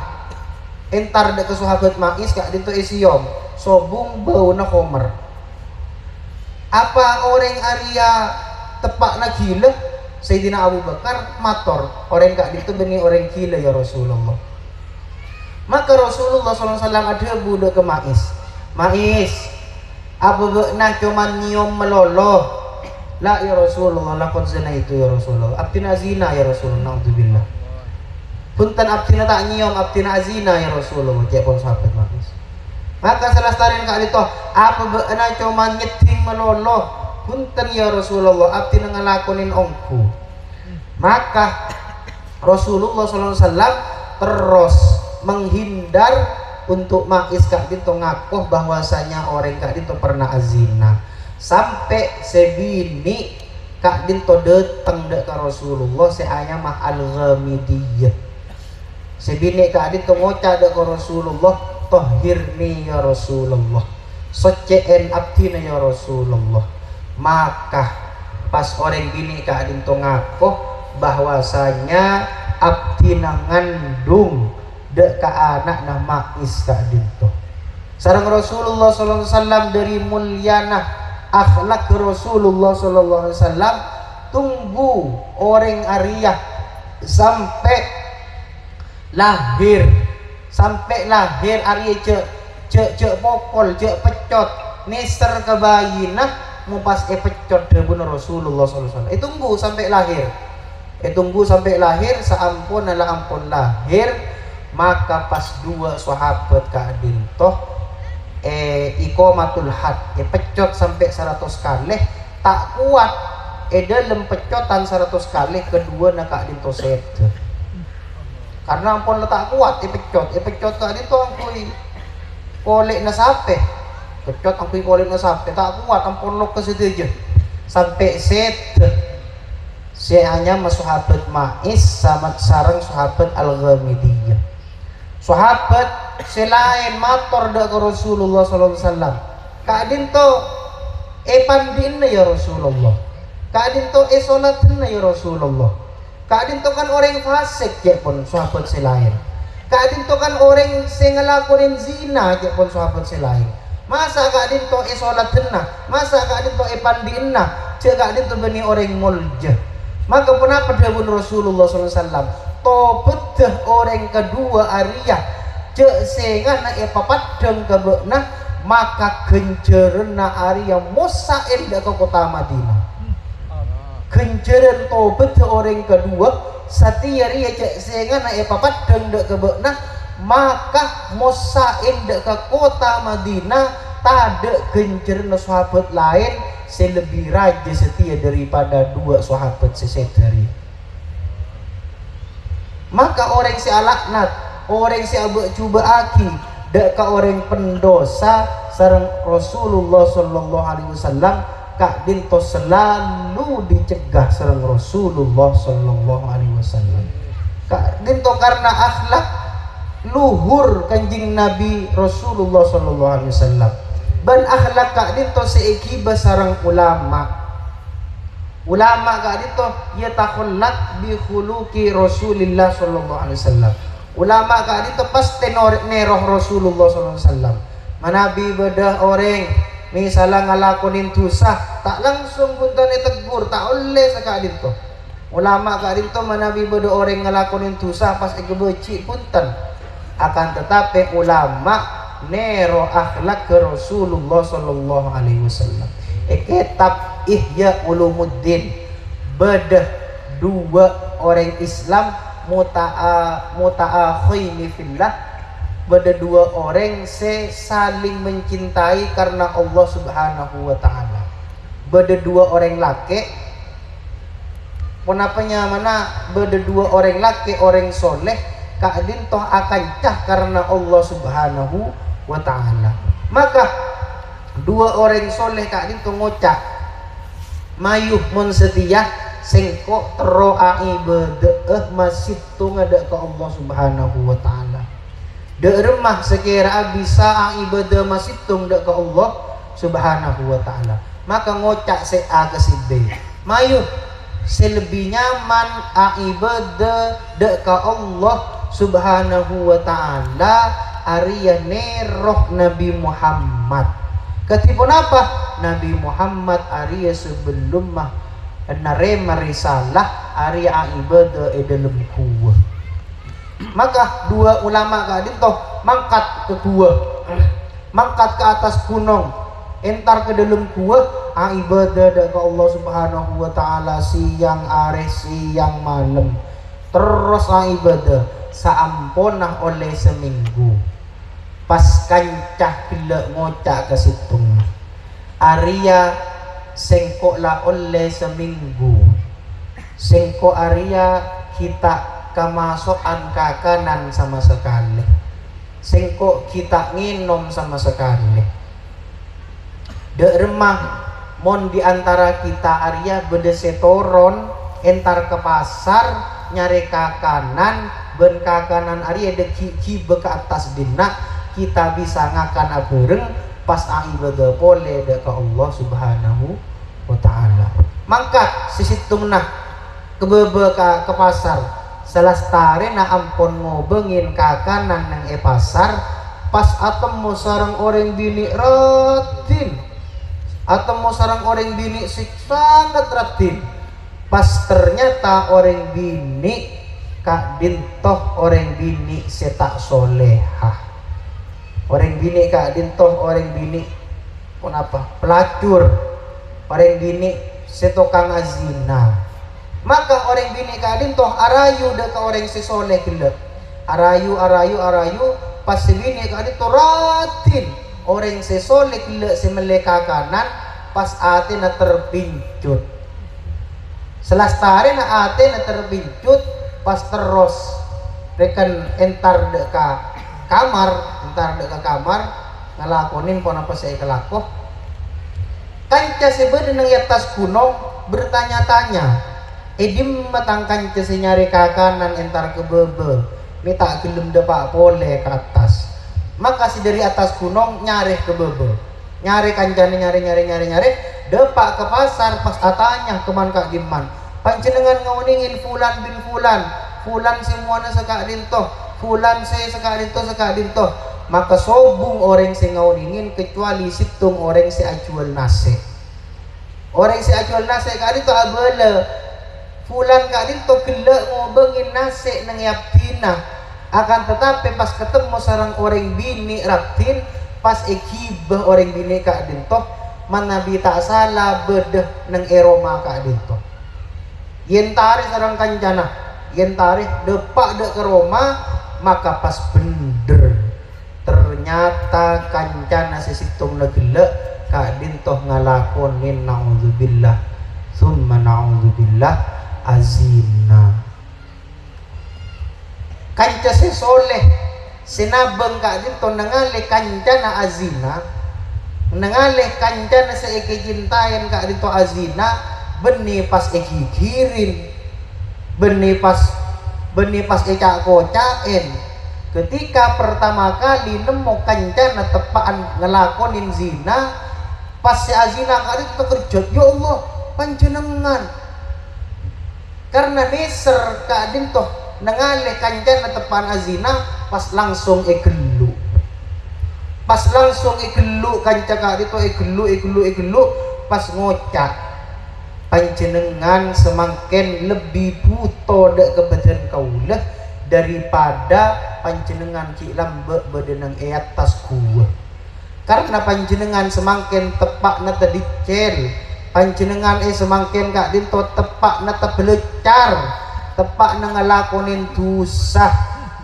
dek ke sahabat ma'is kak dinto isiom sobung bau na khomer. Apa orang Arya tepak na gila Sayyidina Abu Bakar mator orang kak itu benih orang gila ya Rasulullah. Maka Rasulullah SAW ada budak ke Mais apa benar cuman nyium meloloh la ya Rasulullah lakon zina itu ya Rasulullah abtina zina ya Rasulullah na'udzubillah punten abtina tak nyium abtina zina ya Rasulullah jepon sahabat Mais. Maka selestarin kak itu apa benar cuman nyeting meloloh punten ya Rasulullah abdi ngelakonin ongku. Maka Rasulullah SAW terus menghindar untuk Ma'is kak dinto ngakuh bahwasanya orang kak dinto pernah azina sampai sebini kak dinto datang dek ke Rasulullah seanya mah al-Ghamidiyah sebini kak dinto ngocah dek ke Rasulullah tohirni ya Rasulullah soceen abdina ya Rasulullah. Maka pas orang bini kak dinto ngakuh bahwasanya abdina ngandung dek ka anak nama Ma'is kak dinto. Sareng Rasulullah SAW dari mulyana akhlak Rasulullah SAW tunggu orang Arya sampai lahir Arya cek pokol cek pecot niser kebayina mau pas pecot debun Rasulullah SAW tunggu sampai lahir saampun lahir. Maka pas dua sahabat kak dinto ikomatul had pecot sampai 100 kali tak kuat dalam pecotan 100 kali kedua nak kak dinto set karena ampun tak kuat pecot kak dinto angkui kolek na sape pecot angkui kolek na sape tak kuat ampun lo ke situ aja sampai set hanya sahabat Ma'is sama sarang sahabat al-Ghamidiyah. Sahabat selain mator dak Rasulullah SAW kak dinto pandinna ya Rasulullah kak dinto solatinna ya Rasulullah kak dinto kan orang fasik ya pun sahabat selain kak dinto kan orang sing ngelakuin zina ya pun sahabat selain masa kak dinto solatinna masa kak dinto pandinna cek kak dinto beni orang mulja. Maka kenapa dahun Rasulullah SAW bedah orang kedua Arya cek sengan na papadang kebekna maka genjerna Arya musain dak ke kota Madinah genjeren bedah orang kedua setia Arya cek sengan na papadang dak kebekna maka musain dak ke kota Madinah tak genjerna sahabat lain selebih raja setia daripada dua sahabat sesetari. Maka orang si alaknat, orang si abek cuba aki, dak ka orang pendosa sareng Rasulullah SAW kak dinto selalu dicegah sareng Rasulullah SAW. Kak dinto karena akhlak luhur kanjing Nabi Rasulullah SAW. Ban akhlak kak dinto seikiba sareng ulama kak dinto ya takhullat bi khuluqi Rasulillah SAW. Ulama kak dinto pasti neroh Rasulullah SAW. Manabi bedah orang misalnya ngalakonin dosa tak langsung punten tegur tak oleh sakak dinto. Ulama kak dinto manabi bedah orang ngalakonin dosa pas gebeci punten akan tetapi ulama nero akhlak ke Rasulullah SAW. Kitab Ihya Ulumuddin bedah dua orang Islam muta'akhini fillah bedah dua orang saling mencintai karena Allah Subhanahu wa ta'ala. Bedah dua orang laki kenapanya mana bedah dua orang laki orang soleh kak dintoh akan cah karena Allah Subhanahu wa ta'ala. Maka dua orang soleh kak dinto ngocak mayuh mun setia sengko teroa ibadah masih tu ngada ke Allah Subhanahu wa ta'ala. dek remah sekira bisa ang ibadah masitung dek ke Allah subhanahu wa ta'ala. Maka ngocak se A ke si B, mayut selebih nyaman ang ibadah dek ke Allah subhanahu wa ta'ala Arya neroh Nabi Muhammad. Ketipun apa? Nabi Muhammad Arya sebelum mah narema risalah Arya ang ibadah dalam kuah. Maka dua ulama kadin toh mangkat ke gua, mangkat ke atas gunung, entar ke dalam gua, ibadah ke Allah subhanahu wa ta'ala siang are siang malam, terus ibadah saampunah oleh seminggu. Pas kancah gila ngocak ke situng Arya sengkok lah oleh seminggu, sengkok Arya kita kemasukan kakanan sama sekali, sengkok kita nginom sama sekali. Dek remah mon diantara kita Arya bedesetoron entar ke pasar nyari kakanan, ben kakanan Arya deki ke atas dina kita bisa ngakan abereng pas ibadah boleh dek ke Allah subhanahu wa ta'ala. Mangkat sisitung nah kebebe ke pasar selastare na ampun ngobengin kakanan nang pasar pas atem mo sarang orang bini ratin, atem mo sarang orang bini sangat ratin, pas ternyata orang bini kak dintoh orang bini setak soleha, orang bini kak dintoh orang bini kenapa pelacur, orang bini setokang azina. Maka orang bini kadin toh arayu dek orang si soleh gila, arayu pas si bini kadin toh ratin orang si soleh gila si meleka kanan pas ate na terpincut, selastare na ate na terpincut pas terus rekan entar dek kamar ngelakonin pon apa saya kelako kanca sebeda nang atas gunung bertanya-tanya edim matangkan cesi nyari kakanan entar ke bebe minta gelem depak boleh ke atas. Maka si dari atas gunung nyari ke bebe, nyari kancane nyari depak ke pasar pas atanya keman kak diman panjenengan ngauningin fulan bin fulan semuanya sekak dintoh, fulan saya sekak dintoh. Maka sobung orang si ngauningin kecuali situng orang si ajual nase, orang si ajual nase kak dintoh abele fulan kak dinto gelak ngobengin nasi nang yaptina, akan tetapi pas ketemu sarang orang bini raptin pas ekibah orang bini kak dinto manabi tak salah bedeh nang eroma kak dinto yentari sarang kancana yentari depak dek ke Roma. Maka pas bener ternyata kancana sesitung nagelak kak dinto ngalakonin naudzubillah summa naudzubillah azina. Kanca si soleh sinabang kak dito nangalih kanca na azina, nangalih kanca na sa ikijintayan kak dito azina, beni pas ikikirin, beni pas ikakocain. Ketika pertama kali nemu kanca na tepaan ngelakonin zina, pas si azina kak dito kerja, ya Allah panjenengan karena neser kak dintoh nangalih kancan na tepan azina pas langsung igelu kanca kak dito igelu pas ngocak panjenengan semakin lebih buto dek kebadan kaulah daripada panjenengan ki lambe badanang atas gua, karena panjenengan semakin tepak na tadicel panjenengan semakin kak dinto tepak na tabelecar, tepak na ngalakonin dosa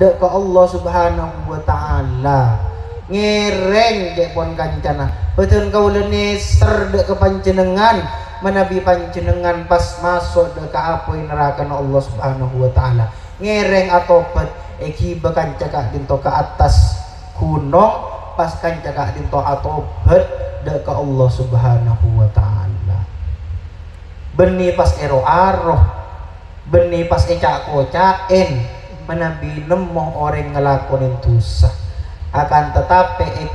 dek ke Allah subhanahu wa ta'ala. Ngereng dek pon kancana betul kau leneser dek ke panjenengan menabi panjenengan pas masuk dek ke apoi neraka na Allah subhanahu wa ta'ala. Ngereng atau bet ekiba kanca kak dinto ke atas gunung pas kanca kak dinto atau bet dek ke Allah subhanahu wa ta'ala. Beni pas ero-aroh, beni pas ecak kocain menabi nemo orang ngelakonin dosa. akan tetapi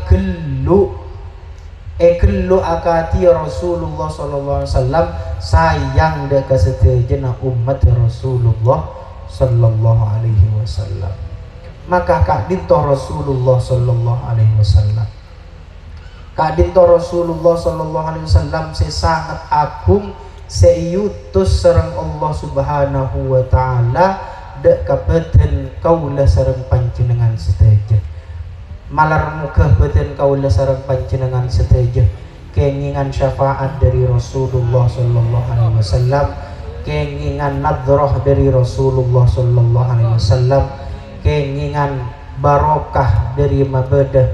ekelu akati Rasulullah sallallahu alaihi wasallam sayang de kesetejena umat Rasulullah sallallahu alaihi wasallam. Maka kak dinto Rasulullah sallallahu alaihi wasallam, kak dinto Rasulullah sallallahu alaihi wasallam sangat agung seiutus sareng Allah subhanahu wa ta'ala dek kabeten kaula sareng panjenengan seteja malar muka beten kaula sareng panjenengan seteja kengingan syafaat dari Rasulullah sallallahu alaihi wasallam, kengingan nadrah dari Rasulullah sallallahu alaihi wasallam, kengingan barokah dari mabadah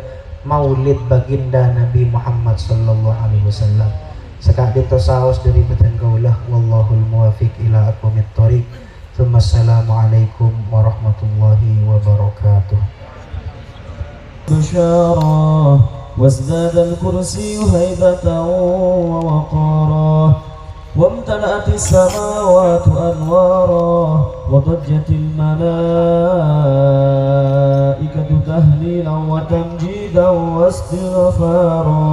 maulid baginda Nabi Muhammad sallallahu alaihi wasallam. Sekak dito saos dari beten kaulah wallahul muwafiq ila aqwamit thoriq. Assalamualaikum warahmatullahi wabarakatuh. بشارا وازداد الكرسي هيبة ووقارا وامتلأت السماوات أنوارا وضجت الملائكة تهليلا وتمجيدا واستغفارا.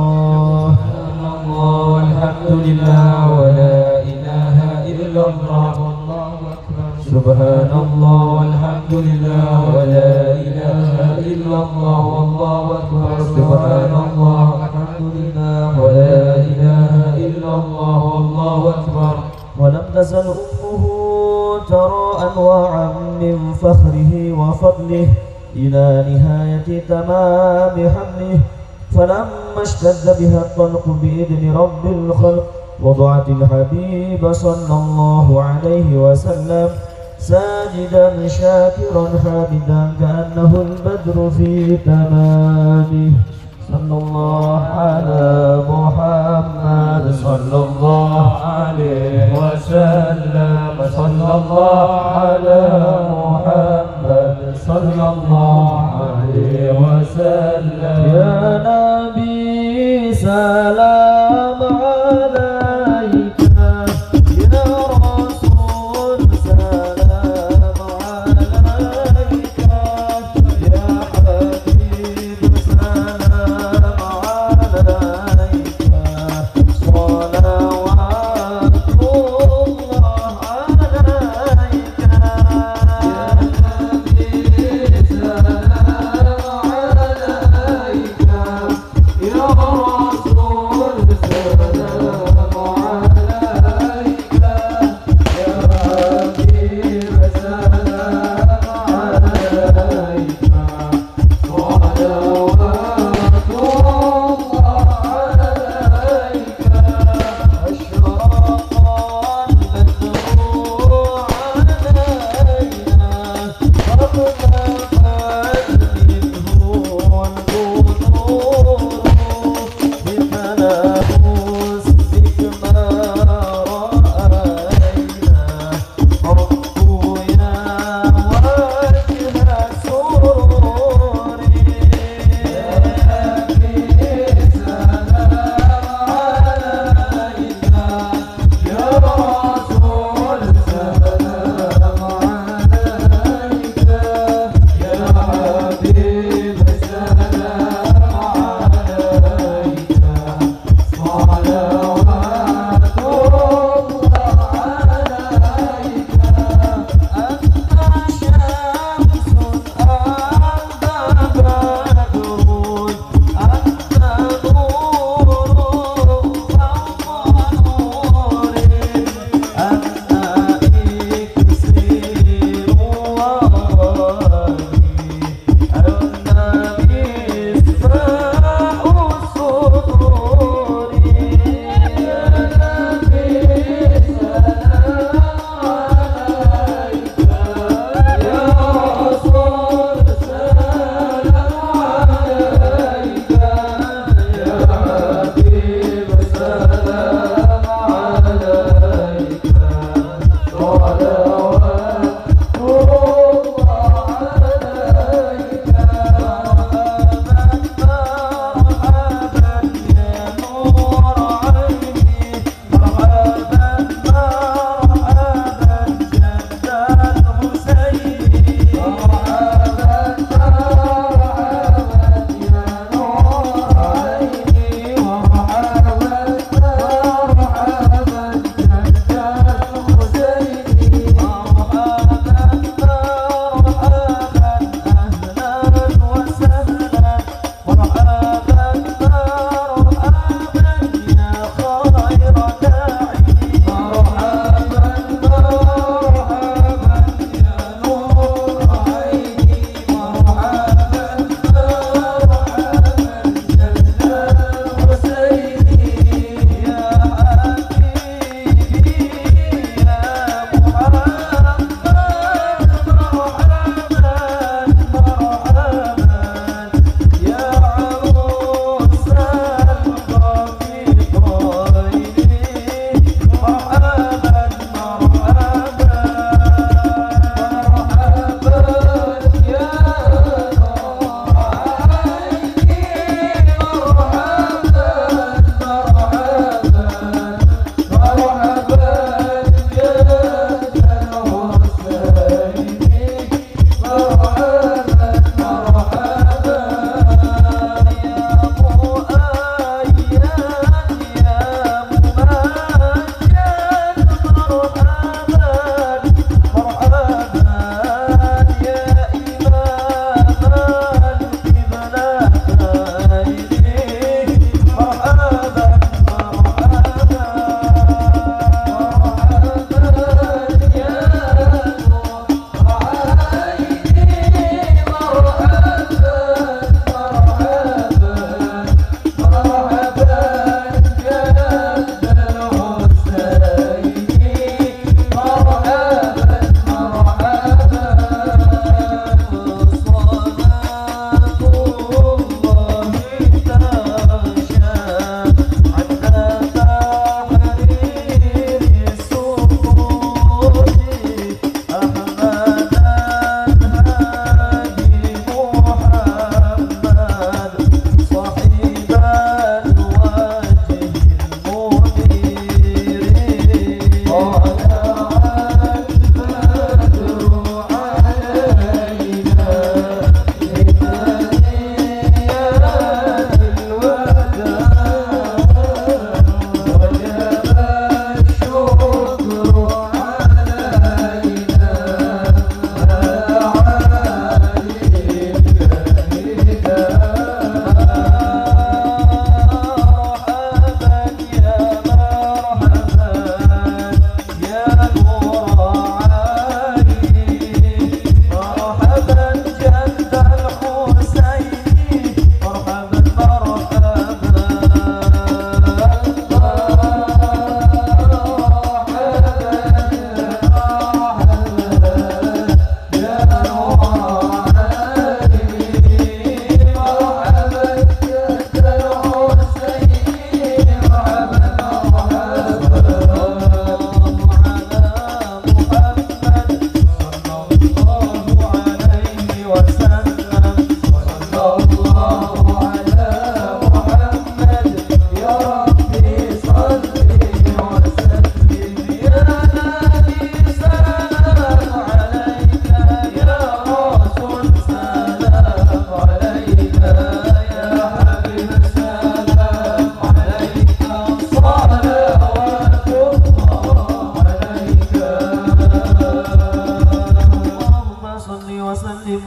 والحمد لله ولا إله إلا الله سبحان الله والحمد لله ولا إله إلا الله والله أكبر. سبحان الله والحمد لله ولا إله إلا الله والله أكبر. ولم تزل أمه ترى أنواعا من فخره وفضله إلى نهاية تمام حمله، فلما اشتد بها الطلق بإذن رب الخلق وضعت الحبيب صلى الله عليه وسلم ساجدا شاكرا حامدا كأنه البدر في تمامه. صلى الله على محمد صلى الله عليه وسلم. صلى الله على محمد صلى الله عليه وسلم. يا نبي سلام عليك، يا رسول سلام عليك، يا حبيب سلام عليك، صلوات الله عليك، يا نبي سلام عليك، يا رسول سلام عليك، يا حبيب سلام عليك، صلوات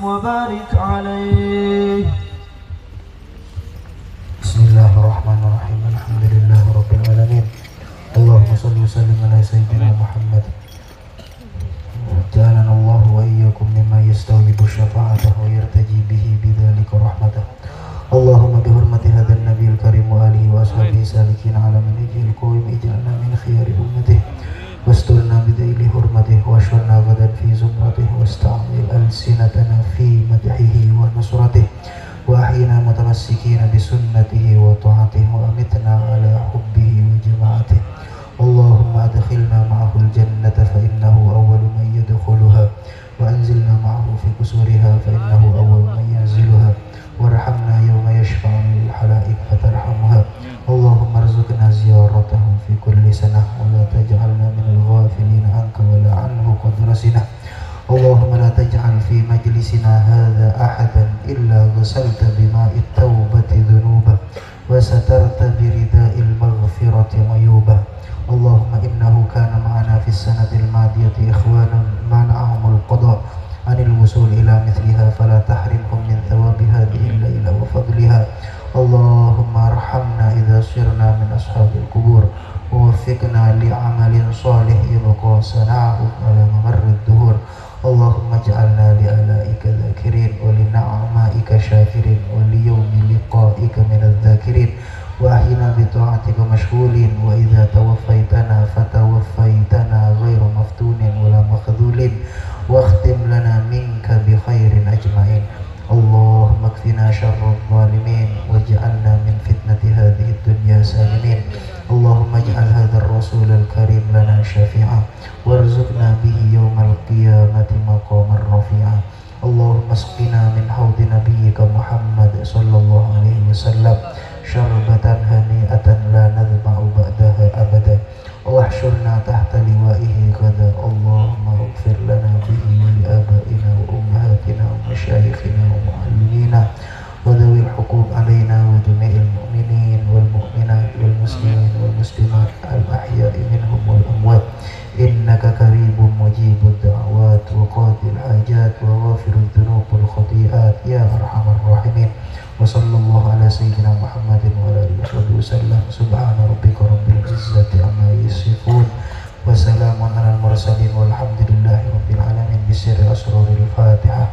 وبارك عليه. Bismillahirrahmanirrahim. Alhamdulillahi rabbil alamin. Allahumma shalli wa sallim ala sayyidina Muhammad. Ja'alana Allah wa iyyakum mimma yastawjibu syafa'atahu wa yartaji bihi bidzalika rahmatah. Allahumma bihurmati hadzal nabiyil karim wa alihi wa ashabihi salikin ala minhajil qawim ij'alna min khiyari ummatihi wasturna bidayli hurmatihi wa syurna gadan fi zumratihi wasta'mil alsinatana fi madhihi wa nusratihi wa ahyina mutamassikina bisunnatihi wa ta'atihi wa amitna ala hubbihi wa jama'atihi. Allahumma adkhilna ma'ahu al-jannata fa innahu awwalu man yadkhuluha wa anzilna ma'ahu fi qusuriha fa innahu awwalu man yanziluha warhamna yawma yashfa'u lil halaik fatarhamuha. Allahumma arzuqna ziyaratahu fi kulli sanah wa la taj'alna min al-ghafilin anka wa la anhu qad rasina. Allahumma la taj'al fi majlisina hadha ahadan illa ghasalta bima'i at-taubati dhunuba wa satarta bi rida'il maghfirati uyuba. Allahumma innahu kana ma'ana fi as-sanati al-madiyati ikhwanun mana'ahumul qada' anil wusul ila mithliha fala tahrimhum min thawabi hadhihi al-laila wa fadliha. Allahumma arhamna idza sirna min ashabil qubur wa waffiqna li'amalin salih yabqa sana'u ala mamarrid duhur. Allahumma ij'alna li'alaika dhakirin wa li na'maika syakirin wa li yawmi liqa'ika minadh dhakirin wa ahyina bi ta'atika mashghulin wa idza tawaffaytana fatawaffaytana ghairu maftunin wala makhdhulin wa akhtim lana minka bi khairin ajma'in. Allahumma kfina syarrad zalimin waj'alna min fitnati hadhihi ad-dunya salimin. Allahumma ij'al hadzal rasul al-karim lana syafi'a warzuqna bihi yawmal qiyamati maqaman rafi'a. Allahumma asqina min haudi nabiyyika Muhammad sallallahu alaihi wasallam syarbatan hani'atan la nadhma'u ba'daha abada wa ahsyurna tahta liwa'ihi ghada. Allahumma ighfir lana bihi wa li abaina wa ummahatina wa masyayikhina wa muallimina wa dhawil huquq alaina wa jami'il mu'minin wal mu'minat wal muslimin wal muslimat al ahya'i minhum wal amwat innaka karibun mujibud da'awat wa qadil hajat wa ghafirudz dzunub wal khati'at ya arhamar rahimin. Wa sallallahu ala sayyidina Muhammadin wa ala alihi wasallam. Subhana rabbika rabbil izzati amma yasifun wa salamun alal mursalin walhamdulillahi rabbil alamin. Bisirri asraril Fatihah.